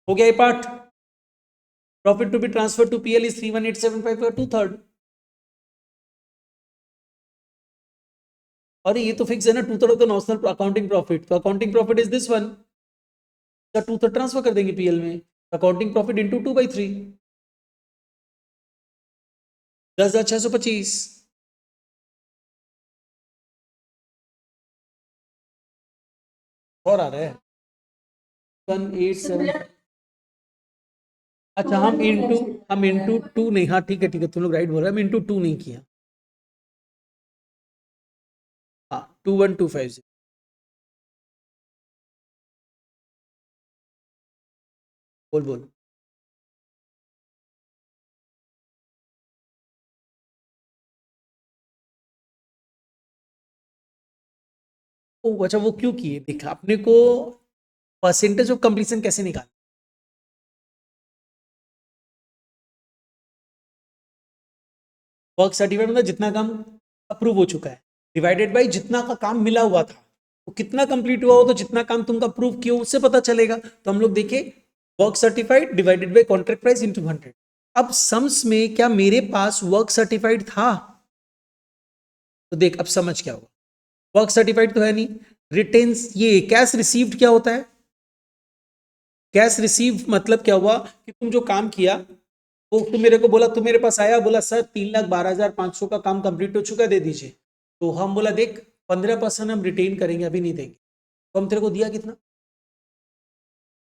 हो गया ये part. Profit to be transfer to PL is 318,754 2/3। अरे ये तो फिक्स है ना, 2/3 of the notional accounting profit, तो accounting profit is this one, का 2/3 ट्रांसफर कर देंगे PL में। Accounting profit into 2/3, 10,625। और आ रहा है 187। अच्छा, हम इंटू टू नहीं, हाँ ठीक है ठीक है, तुम लोग राइट बोल रहे हैं, हम इंटू टू नहीं किया। हाँ, 21250। बोल बोल। ओ अच्छा, वो क्यों किए, देखा अपने को परसेंटेज ऑफ कंप्लीशन कैसे निकाल। वर्क सर्टिफिकेट मतलब जितना काम अप्रूव हो चुका है, डिवाइडेड बाई जितना का काम मिला हुआ था, तो कितना कंप्लीट हुआ हो, तो जितना काम तुमका अप्रूव किया उससे पता चलेगा। तो हम लोग देखे work certified divided by contract price into 100। अब सम्स में क्या मेरे पास वर्क सर्टिफाइड था, तो देख अब समझ क्या होगा। वर्क सर्टिफाइड तो है नहीं, रिटेन्स ये कैश रिसीव्ड क्या होता है, कैश रिसीव मतलब क्या हुआ कि तुम जो काम किया, वो तुम मेरे को बोला, तुम मेरे पास आया, बोला सर 3,12,500 का काम कंप्लीट हो चुका है, दे दीजिए। तो हम बोला देख 15% हम रिटेन करेंगे, अभी नहीं देंगे। तो हम तेरे को दिया कितना,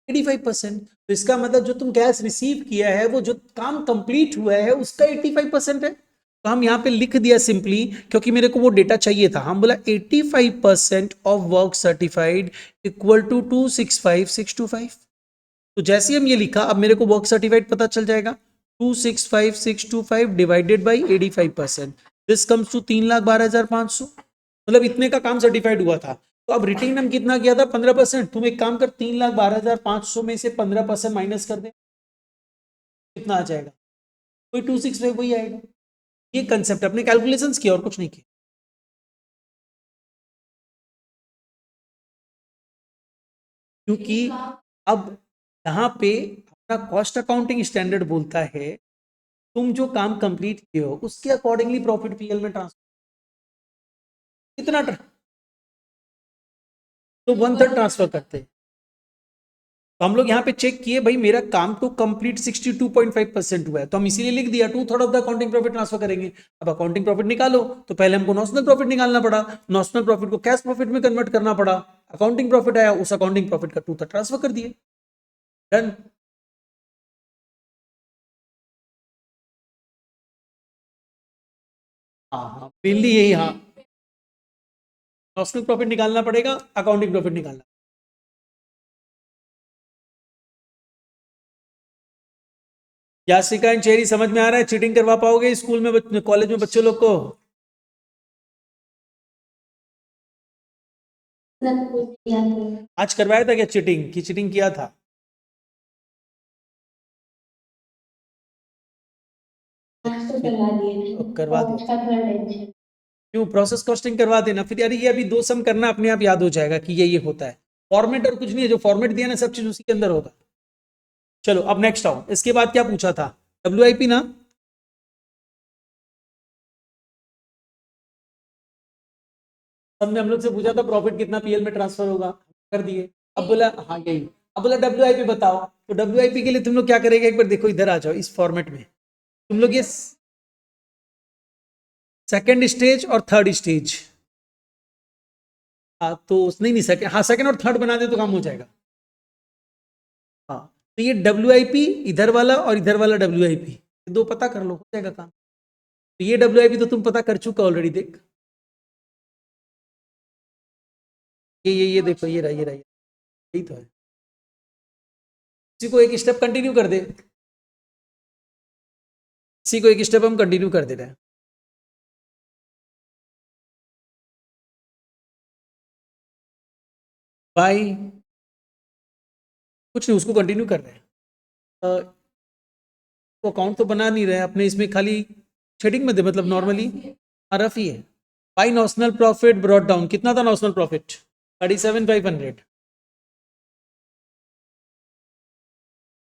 85%। तो इसका मतलब जो तुम कैश रिसीव किया है, वो जो काम कंप्लीट हुआ है उसका 85% है। तो हम यहाँ पे लिख दिया सिंपली, क्योंकि मेरे को वो डेटा चाहिए था, हम बोला 85% of work certified equal to 265,625। तो जैसे ही हम ये लिखा, अब मेरे को वर्क सर्टिफाइड पता चल जाएगा, 265,625 divided by 85%, this comes to 3,12,500। मतलब इतने का काम सर्टिफाइड हुआ था। तो अब रिटेन हम कितना किया था, 15%। तुम एक काम कर, 3,12,500 में से 15% माइनस कर दे, कितना आ जाएगा, कोई 265 वही आएगा। ये कंसेप्ट अपने कैलकुलेशन किया और कुछ नहीं किया। क्योंकि अब यहाँ पे अपना कॉस्ट अकाउंटिंग स्टैंडर्ड बोलता है, तुम जो काम कंप्लीट किए हो उसके अकॉर्डिंगली प्रॉफिट PL में ट्रांसफर कितना तो 1/3 ट्रांसफर करते हैं। तो हम लोग यहाँ पे चेक किए, भाई मेरा काम तो कंप्लीट 62.5% हुआ है, तो हम इसीलिए लिख दिया 2/3 of the accounting profit transfer करेंगे। अब अकाउंटिंग प्रॉफिट निकालो, तो पहले हमको नॉशनल प्रॉफिट निकालना पड़ा, नॉशनल प्रॉफिट को कैश प्रॉफिट में कन्वर्ट करना पड़ा, अकाउंटिंग प्रॉफिट आया, उस अकाउंटिंग प्रॉफिट का 2/3 ट्रांसफर कर दिए, डन। हाँ हाँ, मेनली यही, हाँ, नॉशनल प्रॉफिट निकालना पड़ेगा, अकाउंटिंग प्रॉफिट निकालना। यासिका एंड चेरी समझ में आ रहा है, चीटिंग करवा पाओगे स्कूल में कॉलेज में बच्चों लोग को। आज करवाया था क्या चीटिंग, की चीटिंग किया था। करवा दिया, क्यों प्रोसेस कॉस्टिंग करवा देना, फिर यार ये अभी दो सम करना, अपने आप याद हो जाएगा कि ये होता है। फॉर्मेट और कुछ नहीं है, जो फॉर्मेट दिया ना सब चीज उसी के अंदर होगा। चलो अब नेक्स्ट आओ, इसके बाद क्या पूछा था, WIP ना। सब में हम लोग से पूछा था प्रॉफिट कितना PL में ट्रांसफर होगा, कर दिए। अब बोला हाँ यही, अब बोला WIP बताओ। तो WIP के लिए तुम लोग क्या करेगा, एक बार देखो इधर आ जाओ, इस फॉर्मेट में तुम लोग ये सेकंड स्टेज और थर्ड स्टेज, हाँ तो नहीं नहीं सेकंड, हाँ सेकंड और थर्ड बना दे तो काम हो जाएगा। हाँ, तो ये WIP इधर वाला और इधर वाला WIP, दो पता कर लो, हो जाएगा काम। तो ये WIP तो तुम पता कर चुका ऑलरेडी, देख ये देखो, ये रहा ये रहा, यही तो है। इसी को एक स्टेप कंटिन्यू कर दे। इसी को एक स्टेप हम कंटिन्यू कर दे रहे हैं। बाय, कुछ नहीं, उसको कंटिन्यू कर रहे हैं। वो अकाउंट तो बना नहीं रहे अपने, इसमें खाली शेडिंग में दे, मतलब नॉर्मली रफ ही है। By notional profit brought down, कितना था नॉशनल प्रॉफिट? 37,500।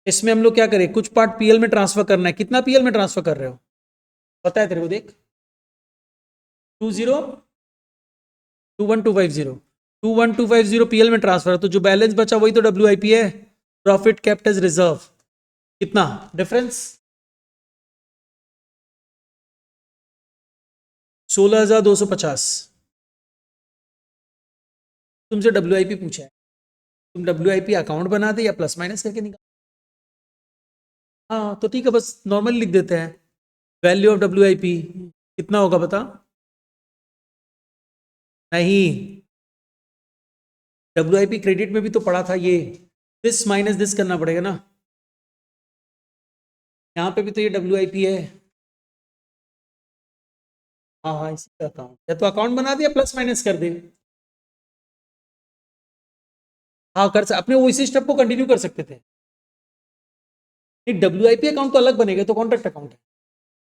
इसमें हम लोग क्या करें, कुछ पार्ट पीएल में ट्रांसफर करना है। कितना पीएल में ट्रांसफर कर रहे हो पता है तेरे को? देख, 21,250 पीएल में ट्रांसफर है, तो जो बैलेंस बचा वही तो डब्ल्यूआईपी है, प्रॉफिट केप्ट एज रिजर्व। कितना डिफरेंस? 16,250। तुमसे डब्ल्यूआईपी पूछा है, तुम डब्ल्यूआईपी अकाउंट बना दे या प्लस माइनस करके निकाल। हाँ तो ठीक है, बस नॉर्मल लिख देते हैं। वैल्यू ऑफ डब्ल्यूआईपी कितना होगा बता? नहीं, डब्ल्यूआईपी क्रेडिट में भी तो पड़ा था ये, दिस माइनस दिस करना पड़ेगा ना। यहाँ पे भी तो ये डब्ल्यूआईपी है। हाँ हाँ, इसी का अकाउंट, या तो अकाउंट बना दिया प्लस माइनस कर दे। हाँ कर सकते, अपने वो इसी स्टेप को कंटिन्यू कर सकते थे। नहीं, डब्ल्यूआईपी अकाउंट तो अलग बनेगा, तो कॉन्ट्रैक्ट अकाउंट है,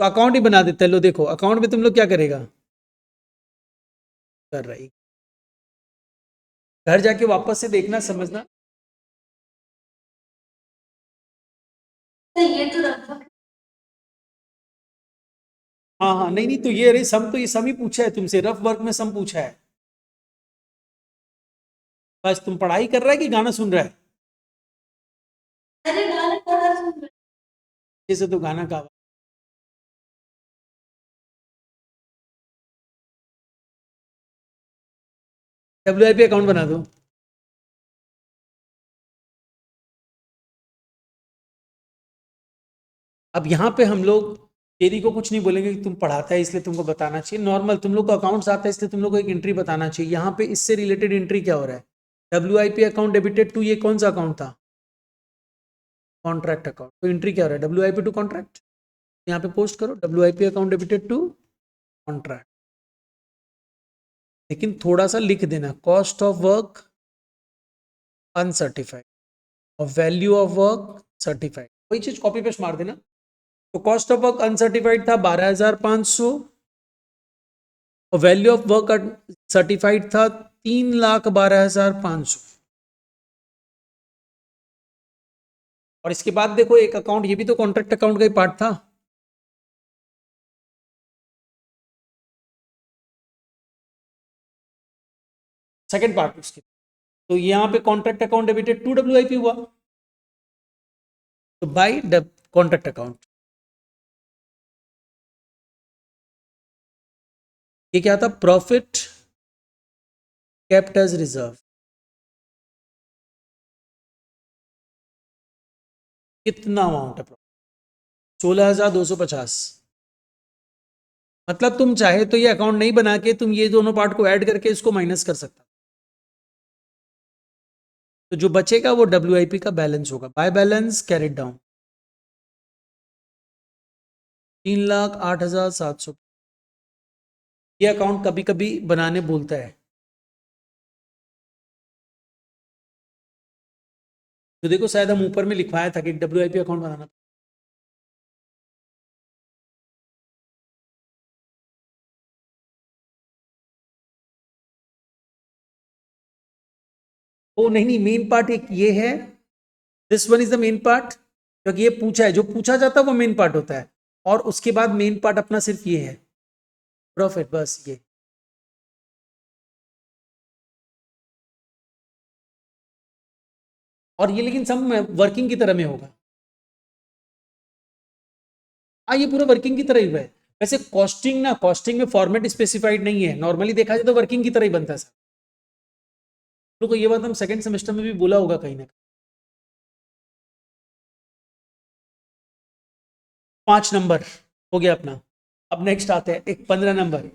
तो अकाउंट ही बना देते हैं। लो देखो, अकाउंट में तुम लोग क्या करेगा, कर रही, घर जाके वापस से देखना, समझना। ये तो हाँ हाँ, नहीं नहीं, तो ये अरे सम, तो ये सम ही पूछा है तुमसे, रफ वर्क में सम पूछा है। बस तुम पढ़ाई कर रहा है कि गाना सुन रहा है? अरे गाना कहाँ सुन रहा है, जैसे तो गाना का। डब्ल्यूआईपी अकाउंट बना दो। अब यहाँ पे हम लोग तेरी को कुछ नहीं बोलेंगे कि तुम पढ़ाता है इसलिए तुमको बताना चाहिए, नॉर्मल तुम लोग को अकाउंट्स आता है इसलिए तुम लोग को एक एंट्री बताना चाहिए। यहाँ पे इससे रिलेटेड एंट्री क्या हो रहा है, डब्ल्यूआईपी अकाउंट डेबिटेड टू, ये कौन सा अकाउंट था? Contract account. तो एंट्री क्या हो रहा है, डब्ल्यूआईपी टू कॉन्ट्रैक्ट। यहाँ पे पोस्ट करो WIP account debited to contract, लेकिन थोड़ा सा लिख देना, कॉस्ट ऑफ वर्क अनसर्टिफाइड और वैल्यू ऑफ वर्क सर्टिफाइड, वही चीज कॉपी पेस्ट मार देना। तो कॉस्ट ऑफ वर्क अनसर्टिफाइड था 12,500 और वैल्यू ऑफ वर्क सर्टिफाइड था 3,12,500। और इसके बाद देखो एक अकाउंट, ये भी तो कॉन्ट्रैक्ट अकाउंट का ही पार्ट था। सेकंड पार्ट उसके, तो यहाँ पे contract account debited to WIP हुआ, तो बाय कॉन्ट्रैक्ट अकाउंट। ये क्या था, प्रॉफिट केप्ट एज रिजर्व। कितना अमाउंट है? 16,250। मतलब तुम चाहे तो ये अकाउंट नहीं बना के तुम ये दोनों पार्ट को ऐड करके इसको माइनस कर सकता, तो जो बचेगा वो डब्ल्यूआईपी का बैलेंस होगा। By balance carried down 3,08,700। ये अकाउंट कभी कभी बनाने बोलता है, तो देखो शायद हम ऊपर में लिखवाया था कि डब्ल्यूआईपी अकाउंट बनाना। ओ नहीं नहीं, मेन पार्ट एक ये है, this one is the main part, क्योंकि ये पूछा है, जो पूछा जाता है वो मेन पार्ट होता है, और उसके बाद मेन पार्ट अपना सिर्फ ये है, प्रॉफिट, बस ये। और ये लेकिन सब वर्किंग की तरह में होगा। हाँ, ये पूरा वर्किंग की तरह ही हुआ है। वैसे कॉस्टिंग ना, कॉस्टिंग में फॉर्मेट स्पेसिफाइड नहीं है, नॉर्मली देखा जाए तो वर्किंग की तरह ही बनता है सर। लोगों को ये बात हम सेकंड सेमेस्टर में भी बोला होगा कहीं ना कहीं। 5 नंबर हो गया अपना। अब नेक्स्ट आते हैं एक 15 नंबर।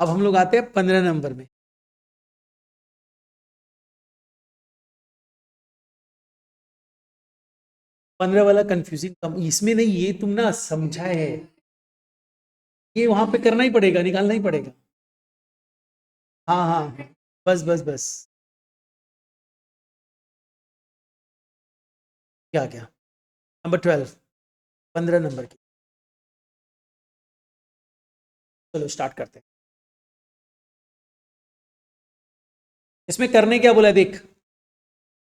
अब हम लोग आते हैं 15 नंबर में। 15 वाला कंफ्यूजिंग कम इसमें नहीं, ये तुम ना समझा है, ये वहां पे करना ही पड़ेगा, निकालना ही पड़ेगा। हाँ हाँ, बस बस बस। क्या क्या? नंबर 12, 15 नंबर की। चलो स्टार्ट करते हैं। इसमें करने क्या बोला है देख,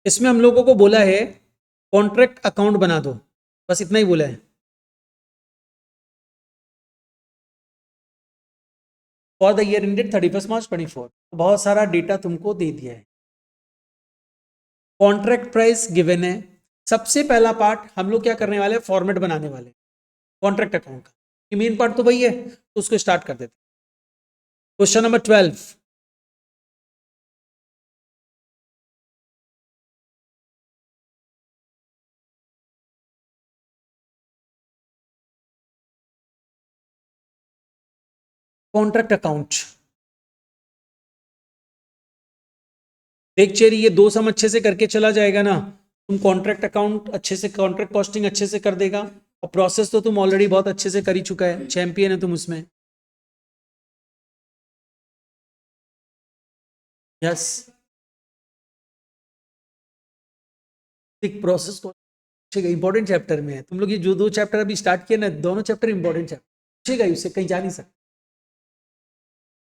इसमें हम लोगों को बोला है कॉन्ट्रैक्ट अकाउंट बना दो, बस इतना ही बोला है। फॉर द ईयर एंडेड 31 मार्च 24, बहुत सारा डेटा तुमको दे दिया है। कॉन्ट्रैक्ट प्राइस गिवन है। सबसे पहला पार्ट हम लोग क्या करने वाले हैं, फॉर्मेट बनाने वाले कॉन्ट्रैक्ट अकाउंट का। ये मेन पार्ट तो वही है, तो उसको स्टार्ट कर देते। Question number 12, contract account. देख चेरी, ये दो सम अच्छे से करके चला जाएगा ना, तुम कॉन्ट्रैक्ट अकाउंट अच्छे से, कॉन्ट्रैक्ट कॉस्टिंग अच्छे से कर देगा। और प्रोसेस तो तुम ऑलरेडी बहुत अच्छे से कर ही चुका है, चैंपियन है तुम उसमें। यस, प्रोसेस को इंपॉर्टेंट चैप्टर में है। तुम लोग ये जो दो चैप्टर अभी स्टार्ट किए ना, दोनों चैप्टर इंपॉर्टेंट चैप्टर, पूछेगा ही, उससे कहीं जा नहीं सकता।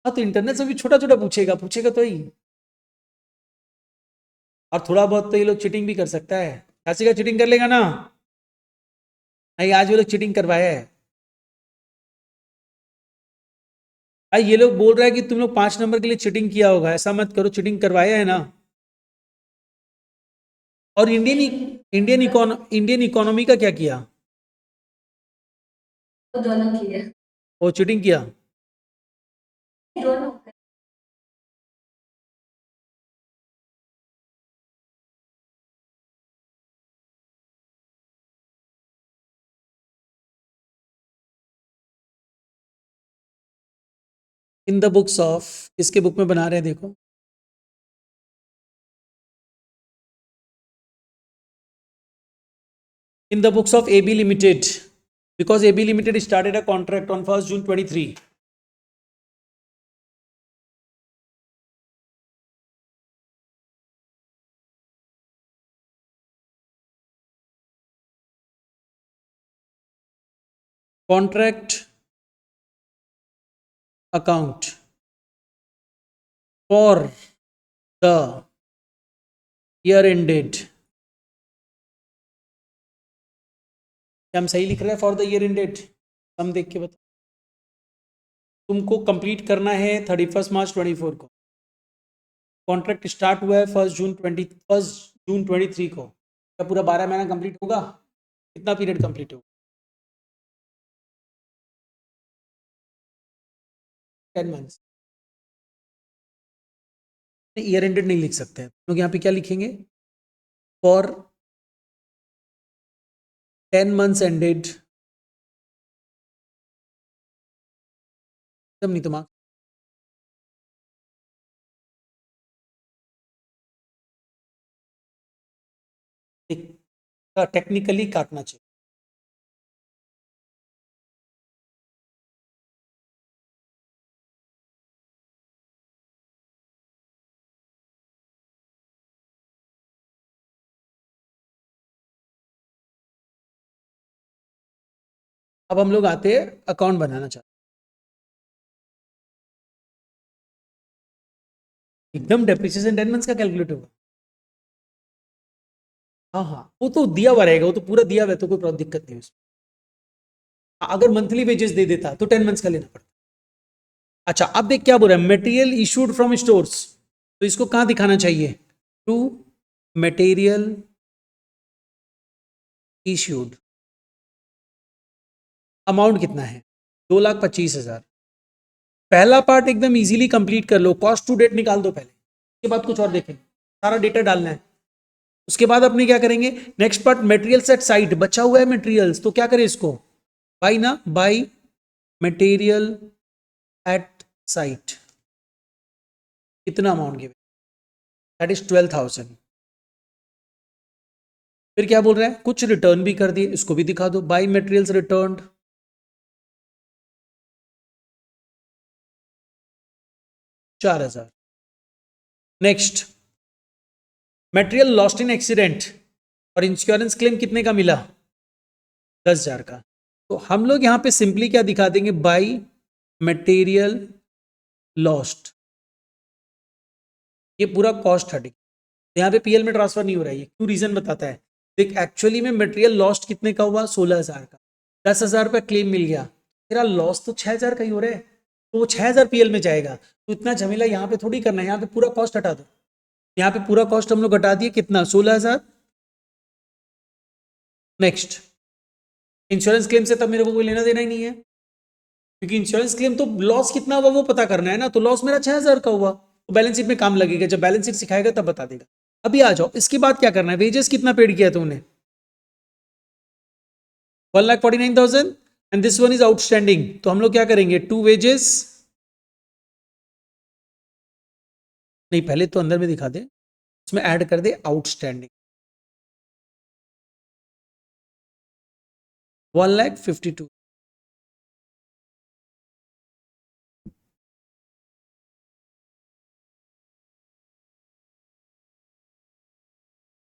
हाँ तो इंटरनेट से भी छोटा छोटा पूछेगा, पूछेगा तो ही। और थोड़ा बहुत तो ये लोग चीटिंग भी कर सकता है, ऐसे का चीटिंग कर लेगा ना। नहीं, आज वो लोग चीटिंग करवाया है। भाई ये लोग बोल रहा है कि तुम लोग 5 नंबर के लिए चीटिंग किया होगा, ऐसा मत करो, चीटिंग करवाया है ना। और इंडियन इकोनॉमी का क्या किया? वो दोनों किए, वो चीटिंग किया। दोनों। इन द बुक्स ऑफ, इसके बुक में बना रहे हैं देखो। In the books of AB limited, because AB Limited started a contract on 1st June 23. Contract account for the year ended, क्या हम सही लिख रहे हैं? फॉर द ईयर एंडेड, हम देख के बता। तुमको कंप्लीट करना है 31 मार्च 24 को। कॉन्ट्रैक्ट स्टार्ट हुआ है 1 जून 23 को। क्या पूरा 12 महीना कंप्लीट होगा? कितना पीरियड कंप्लीट होगा? 10 मंथ्स। ईयर एंडेड नहीं लिख सकते हैं लोग, यहाँ पे क्या लिखेंगे? फॉर 10 मंथ्स एंडेड, एकदम नहीं तो टेक्निकली काटना चाहिए। अब हम लोग आते हैं अकाउंट बनाना चाहते हैं। एकदम डेप्रिसिएशन 10 मंथ्स का कैलकुलेट होगा। हाँ हाँ, वो तो दिया हुआ रहेगा, वो तो पूरा दिया हुआ है, तो कोई दिक्कत नहीं है उसमें। अगर मंथली वेजेस दे देता तो 10 मंथ्स का लेना पड़ता। अच्छा, अब देख क्या बोल रहा है, मटेरियल इशूड फ्रॉम स्टोर्स, तो इसको कहां दिखाना चाहिए? To material issued. अमाउंट कितना है? 2,25,000। पहला पार्ट एकदम इजीली कंप्लीट कर लो, कॉस्ट टू डेट निकाल दो पहले, उसके बाद कुछ और देखेंगे, सारा डेटा डालना है। उसके बाद अपने क्या करेंगे, next part materials at site, बचा हुआ है मटेरियल्स, तो क्या करें इसको, बाई ना, बाई मटेरियल एट साइट। कितना अमाउंट गिवन? That is 12,000। फिर क्या बोल रहा है, कुछ रिटर्न भी कर दिए, इसको भी दिखा दो, by materials returned 4,000। Next, material lost in accident और इंश्योरेंस क्लेम कितने का मिला, 10,000 का। तो हम लोग यहां पे सिंपली क्या दिखा देंगे, बाई मटेरियल लॉस्ट, ये पूरा कॉस्ट हटेगा, यहाँ पे पीएल में ट्रांसफर नहीं हो रहा है। ये क्यों, रीजन बताता है, देख एक्चुअली में मटेरियल लॉस्ट कितने का हुआ, 16,000 का, 10,000 रुपया क्लेम मिल गया, तेरा लॉस तो 6,000 का ही हो रहा है, तो वो 6,000 पीएल में जाएगा। तो इतना झमेला यहाँ पे थोड़ी करना है, यहाँ पे पूरा कॉस्ट हटा दो, यहाँ पे पूरा कॉस्ट हम लोग हटा दिए, कितना, 16,000। नेक्स्ट, इंश्योरेंस क्लेम से तब मेरे को कोई लेना देना ही नहीं है, क्योंकि इंश्योरेंस क्लेम तो लॉस कितना हुआ वो पता करना है ना, तो लॉस मेरा 6,000 का हुआ, तो बैलेंस शीट में काम लगेगा, जब बैलेंस शीट सिखाएगा तब बता देगा। अभी आ जाओ, इसके बाद क्या करना है, वेजेस कितना पेड किया तूने, 1,49,000 and this one is outstanding, तो हम लोग क्या करेंगे, टू वेजेस, नहीं पहले तो अंदर में दिखा दे, उसमें ऐड कर दे आउटस्टैंडिंग, 1,52,000।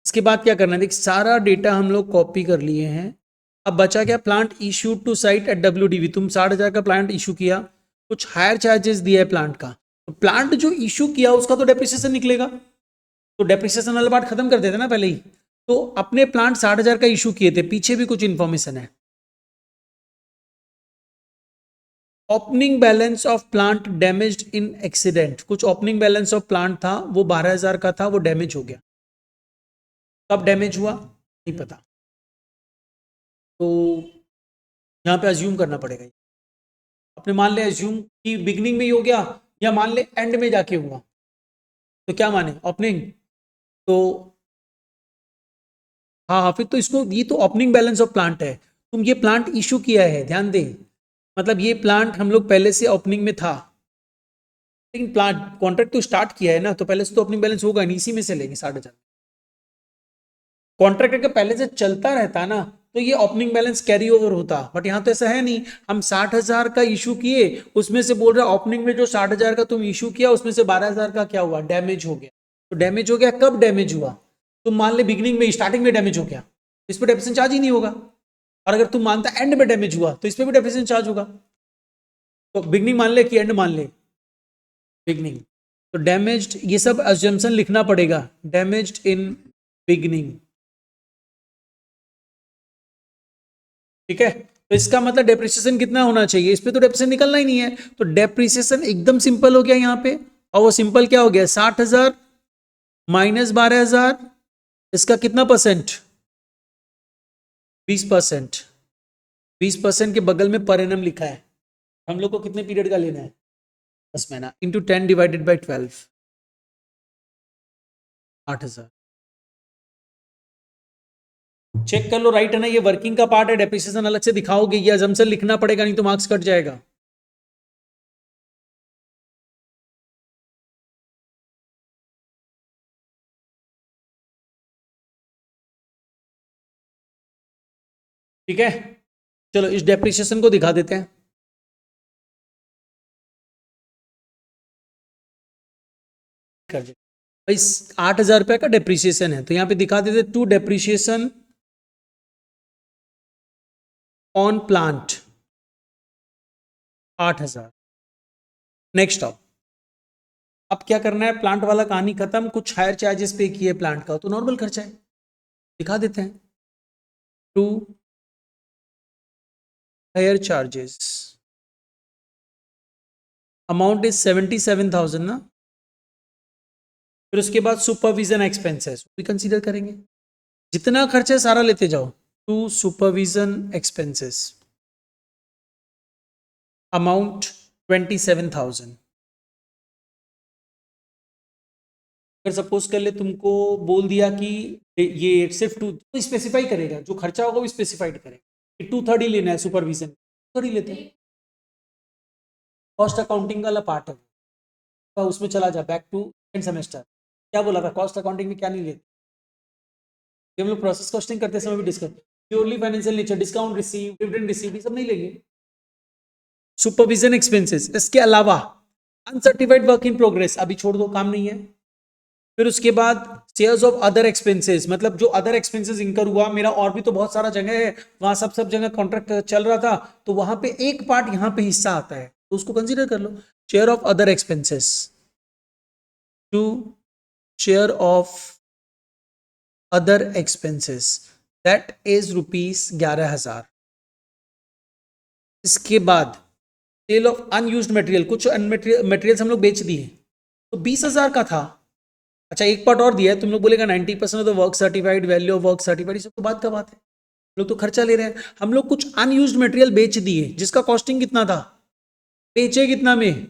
इसके बाद क्या करना है, देख सारा डेटा हम लोग कॉपी कर लिए हैं। अब बचा क्या, plant issue to site at WDV, तुम 60,000 का प्लांट इशू किया, कुछ हायर चार्जेस दिया है प्लांट का, तो प्लांट जो इशू किया उसका तो डेप्रिसिएशन निकलेगा, तो डेप्रिसिएशन वाला पार्ट खत्म कर देते ना पहले ही। तो अपने प्लांट 60,000 का इशू किए थे, पीछे भी कुछ इंफॉर्मेशन है, opening balance of plant damaged in accident, कुछ ओपनिंग बैलेंस ऑफ प्लांट था वो 12,000 का था, वो डैमेज हो गया, कब डैमेज हुआ नहीं पता, तो यहाँ पे अज्यूम करना पड़ेगा, अपने मान ले अज्यूम कि बिगनिंग में ही हो गया, या मान ले एंड में जाके हुआ, तो क्या माने, ओपनिंग, तो हाँ हाँ, फिर तो इसको, ये तो ओपनिंग बैलेंस ऑफ प्लांट है, तुम ये प्लांट इशू किया है, ध्यान दे, मतलब ये प्लांट हम लोग पहले से ओपनिंग में था, लेकिन प्लांट कॉन्ट्रैक्ट तो स्टार्ट किया है ना, तो पहले से तो ओपनिंग बैलेंस होगा नहीं, इसी में से लेंगे 60,000, कॉन्ट्रैक्ट अगर पहले से चलता रहता ना तो ये ओपनिंग बैलेंस कैरी ओवर होता, बट यहाँ तो ऐसा है नहीं, हम 60,000 का इशू किए, उसमें से बोल रहा ओपनिंग में जो 60,000 का तुम इशू किया उसमें से 12,000 का क्या हुआ, डैमेज हो गया, तो डैमेज हो गया, कब डैमेज हुआ, तुम मान ले बिगिनिंग में, स्टार्टिंग में डैमेज हो गया, इस पर डेप्रिसिएशन चार्ज ही नहीं होगा, और अगर तुम मानता एंड में डैमेज हुआ तो इस पर भी डेप्रिसिएशन चार्ज होगा, तो बिगनिंग मान ले कि एंड मान ले, बिगनिंग, तो डैमेज्ड, ये सब अजम्पशन लिखना पड़ेगा, डैमेज्ड इन बिगनिंग, ठीक है, तो इसका मतलब डेप्रिसिएशन कितना होना चाहिए, इस पे तो डेप्रिसिएशन निकलना ही नहीं है, तो डेप्रिसिएशन एकदम सिंपल हो गया यहाँ पे, और वो सिंपल क्या हो गया, 60,000 माइनस 12,000, इसका कितना परसेंट, 20%, 20% के बगल में पर एनम लिखा है, हम लोग को कितने पीरियड का लेना है, 10 महीना, इंटू 10 डिवाइडेड बाई 12, 8,000, चेक कर लो राइट है ना, ये वर्किंग का पार्ट है, डेप्रिसिएशन अलग से दिखाओगे, ये अजम्पशन लिखना पड़ेगा, नहीं तो मार्क्स कट जाएगा। ठीक है, चलो इस डेप्रिसिएशन को दिखा देते हैं, कर दे भाई, 8,000 रुपए का डेप्रिसिएशन है, तो यहाँ पे दिखा देते, to depreciation on plant 8,000। Next अब क्या करना है, प्लांट वाला कहानी खत्म, कुछ हायर चार्जेस पे किए प्लांट का, तो नॉर्मल खर्चा है, दिखा देते हैं, to hire charges, amount is 77,000 ना, फिर उसके बाद सुपरविजन एक्सपेंसेस भी कंसीडर करेंगे, जितना खर्चा है सारा लेते जाओ, टू सुपरविजन एक्सपेंसेस अमाउंट 27,000, अगर सपोज कर ले तुमको बोल दिया कि ये सिर्फ टू, तो स्पेसिफाई करेगा, जो खर्चा होगा वो स्पेसिफाइड करेगा कि 2/3 ही लेना है सुपरविजन, 2/3 ही लेते हैं, कॉस्ट अकाउंटिंग वाला पार्ट है, तो उसमें चला जा बैक टू सेकंड सेमेस्टर, क्या बोला था कॉस्ट अकाउंटिंग में क्या नहीं लेते, ये हम लोग प्रोसेस कॉस्टिंग करते समय भी discuss, purely financial nature, discount receive, dividend receive, ये सब नहीं लेंगे। सुपरविजन एक्सपेंसेस, इसके अलावा अनसर्टिफाइड वर्क इन प्रोग्रेस अभी छोड़ दो, काम नहीं है। फिर उसके बाद शेयर्स ऑफ अदर एक्सपेंसेस, मतलब जो अदर एक्सपेंसेस इंकर हुआ, मेरा और भी तो बहुत सारा जगह है, वहां सब जगह कॉन्ट्रैक्ट चल रहा था, तो वहां पे एक पार्ट यहाँ पे हिस्सा आता है, तो उसको कंसीडर कर लो। Share of other expenses to share of other expenses that is ₹11,000। इसके बाद सेल ऑफ अनयूज्ड मटेरियल, कुछ मटेरियल्स हम लोग बेच दिए, तो 20,000 का था। अच्छा एक पार्ट और दिया है, तुम लोग बोलेगा 90% of the work certified, value of work certified, ये सब तो बात का बात है, हम लोग तो खर्चा ले रहे हैं। हम लोग कुछ अनयूज्ड मटेरियल बेच दिए जिसका कॉस्टिंग कितना था, बेचे कितना में,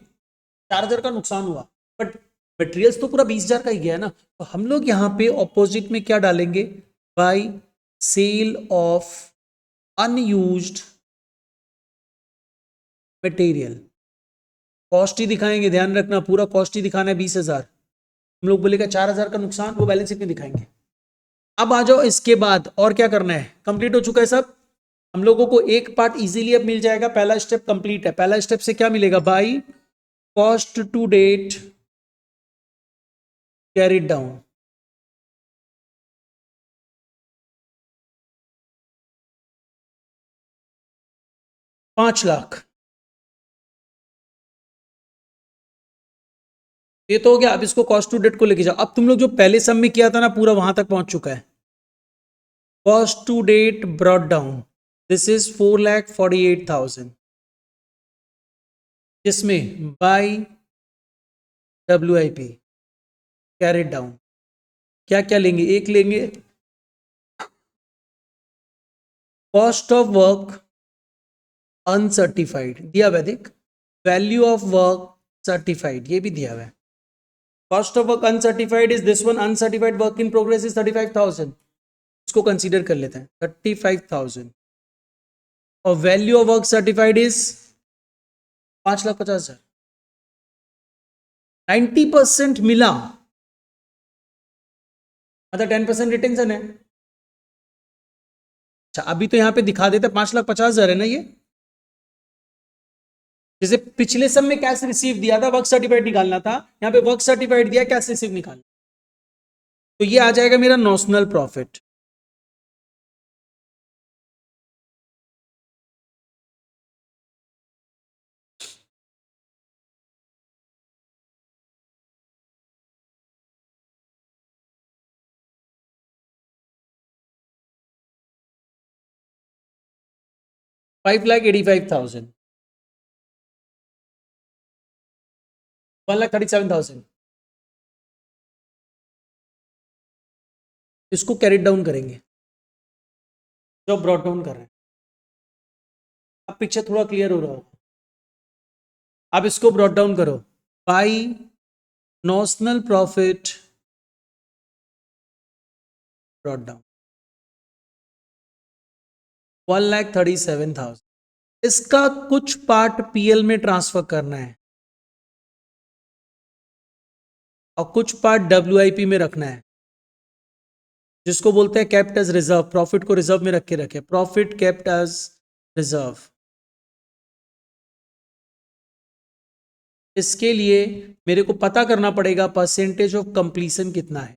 4,000 का नुकसान हुआ, बट मटेरियल्स तो पूरा 20,000 का ही गया ना। तो हम लोग यहाँ पे ऑपोजिट में क्या डालेंगे, by sale of unused material, cost ही दिखाएंगे, ध्यान रखना पूरा कॉस्ट ही दिखाना है 20,000। हम लोग बोलेगा 4,000 का नुकसान, वो बैलेंस शीट में दिखाएंगे। अब आ जाओ इसके बाद और क्या करना है, कंप्लीट हो चुका है सब। हम लोगों को एक पार्ट इजीली अब मिल जाएगा, पहला स्टेप कंप्लीट है। पहला स्टेप से क्या मिलेगा, by cost to date carried down, ₹5,00,000। ये तो हो गया। अब इसको कॉस्ट टू डेट को लेके जाओ। अब तुम लोग जो पहले सम में किया था ना, पूरा वहां तक पहुंच चुका है। Cost to date brought down, this is 4,48,000, जिसमें बाई WIP कैरिड डाउन क्या क्या लेंगे, एक लेंगे कॉस्ट ऑफ वर्क अनसर्टिफाइड, दिया हुआ देख, वैल्यू ऑफ वर्क सर्टिफाइड, ये भी दिया हुआ है। Cost of work uncertified is this one, uncertified work in progress is 35,000, इसको कंसीडर कर लेते हैं 35,000, और value of work certified is 5,50,000। 90% मिला, मतलब 10% रिटेंशन है। अच्छा अभी तो यहां पे दिखा देते 5,50,000 है ना ये, जैसे पिछले सब में कैश रिसीव दिया था, वर्क सर्टिफाइड निकालना था, यहां पे वर्क सर्टिफाइड दिया, कैश रिसीव निकालना, तो ये आ जाएगा मेरा नॉशनल प्रॉफिट। $5,85,000, 1,37,000, इसको कैरी डाउन करेंगे, जो ब्रॉट डाउन कर रहे हैं। अब पिक्चर थोड़ा क्लियर हो रहा हो। अब इसको ब्रॉट डाउन करो, by notional profit brought down 1,37,000, इसका कुछ पार्ट PL में ट्रांसफर करना है और कुछ पार्ट WIP में रखना है, जिसको बोलते हैं केप्ट एज रिजर्व। प्रॉफिट को रिजर्व में रख के रखे, प्रॉफिट केप्ट एज रिजर्व। इसके लिए मेरे को पता करना पड़ेगा परसेंटेज ऑफ कंप्लीशन कितना है।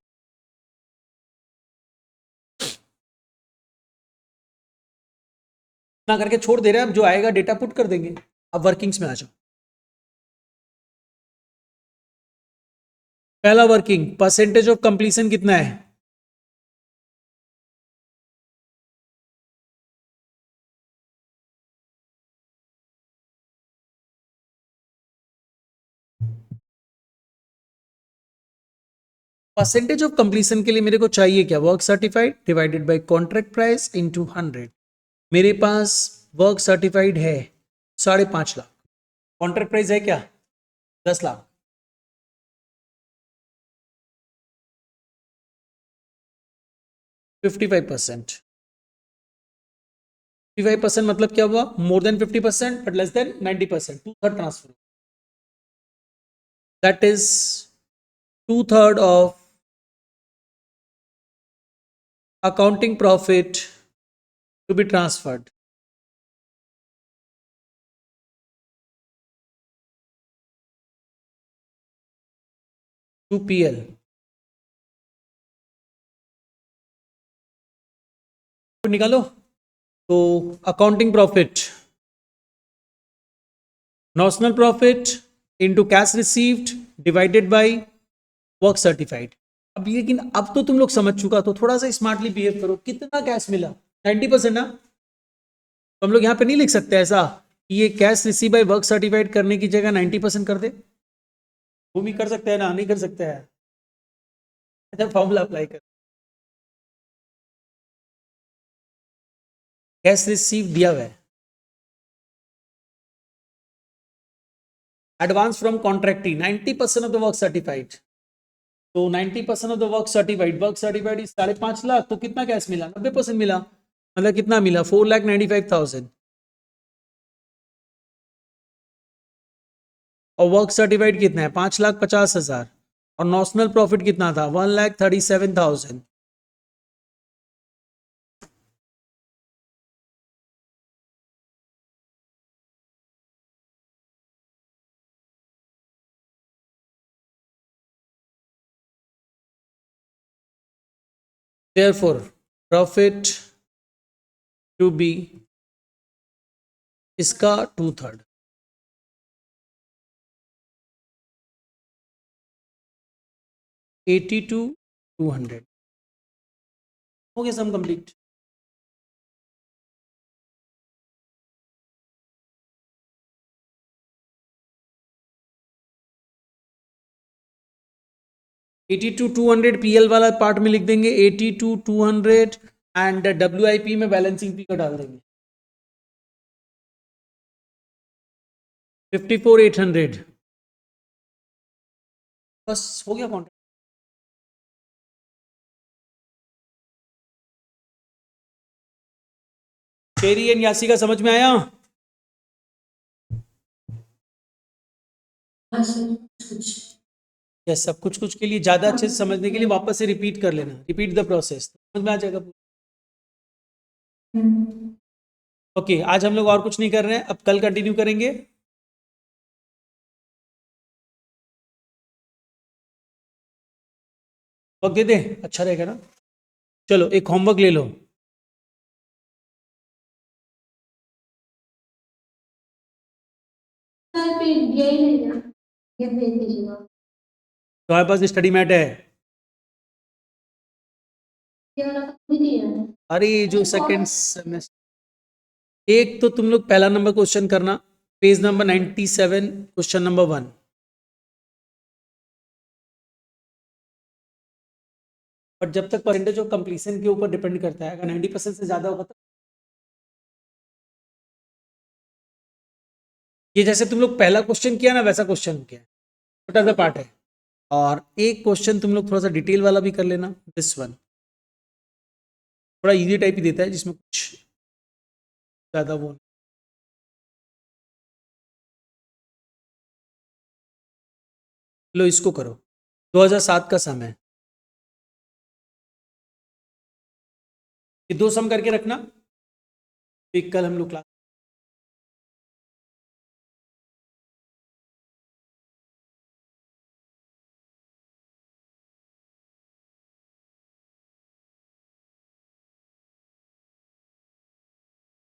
इतना करके छोड़ दे रहे हैं, अब जो आएगा डेटा पुट कर देंगे। अब वर्किंग्स में आ जाओ। पहला वर्किंग, परसेंटेज ऑफ कंप्लीशन कितना है, परसेंटेज ऑफ कंप्लीशन के लिए मेरे को चाहिए क्या, work certified divided by contract price into 100। मेरे पास वर्क सर्टिफाइड है 5.5 लाख, कॉन्ट्रैक्ट प्राइस है क्या 10 लाख, 55%। 55% मतलब क्या हुआ, more than 50% but less than 90%, 2/3 transfer, that is 2/3 of accounting profit to be transferred to PL. निकालो तो accounting profit, notional profit into cash received divided by work certified. अब लेकिन अब तो तुम लोग समझ चुका, तो थोड़ा सा स्मार्टली बिहेव करो। कितना कैश मिला? 90% ना। तो हम लोग यहाँ पे नहीं लिख सकते ऐसा कि ये cash receive by work certified करने की जगह 90% कर दे? वो भी कर सकते हैं ना? नहीं कर सकते हैं? अच्छा, फॉर्मूला अप्लाई कर। कैश रिसीव दिया हुआ है, advance from contractee 90% of the work certified. तो 90% of the work certified is 5.5 lakh. तो कितना कैश मिला? 90% मिला। मतलब कितना मिला? 4,95,000। और वर्क सर्टिफाइड कितना है? 5,50,000। और नॉशनल प्रॉफिट कितना था? 1,37,000। Therefore, profit to be इसका 2/3, 80 to 200 हो गया sum complete. Eighty two 200 PL वाला पार्ट में लिख देंगे 80 to 200 एंड WIP में बैलेंसिंग पी का डाल देंगे 54,800। बस हो गया कॉन्ट्रैक्ट। शेरी एंड यासी का समझ में आया? हाँ सर, कुछ यस, सब कुछ कुछ के लिए ज़्यादा अच्छे से समझने के लिए वापस से रिपीट कर लेना, रिपीट द प्रोसेस, समझ में आ जाएगा। ओके, आज हम लोग और कुछ नहीं कर रहे हैं, अब कल कंटिन्यू करेंगे। वर्क दे दे, अच्छा रहेगा ना। चलो एक होमवर्क ले लो। सर पे दिया ही नहीं ना, ये भेज दीजिएगा। तुम्हारे पास स्टडी मैट है? ये वाला भी दिया है। अरे ये जो सेकंड सेमेस्टर, एक तो तुम लोग पहला नंबर क्वेश्चन करना, page number 97, question number 1। But जब तक परसेंटेज ऑफ कंप्लीशन के ऊपर डिपेंड करता है, अगर 90% से ज्यादा होगा तो ये जैसे तुम लोग पहला क्वेश्चन किया ना वैसा क्वेश्चन किया, छोटा सा पार्ट है। और एक क्वेश्चन तुम लोग थोड़ा सा डिटेल वाला भी कर लेना, दिस वन थोड़ा इजी टाइप ही देता है जिसमें कुछ ज्यादा वो। लो इसको करो, 2007 का सम है, ये 2 सम करके रखना, एक कल हम लोग क्लास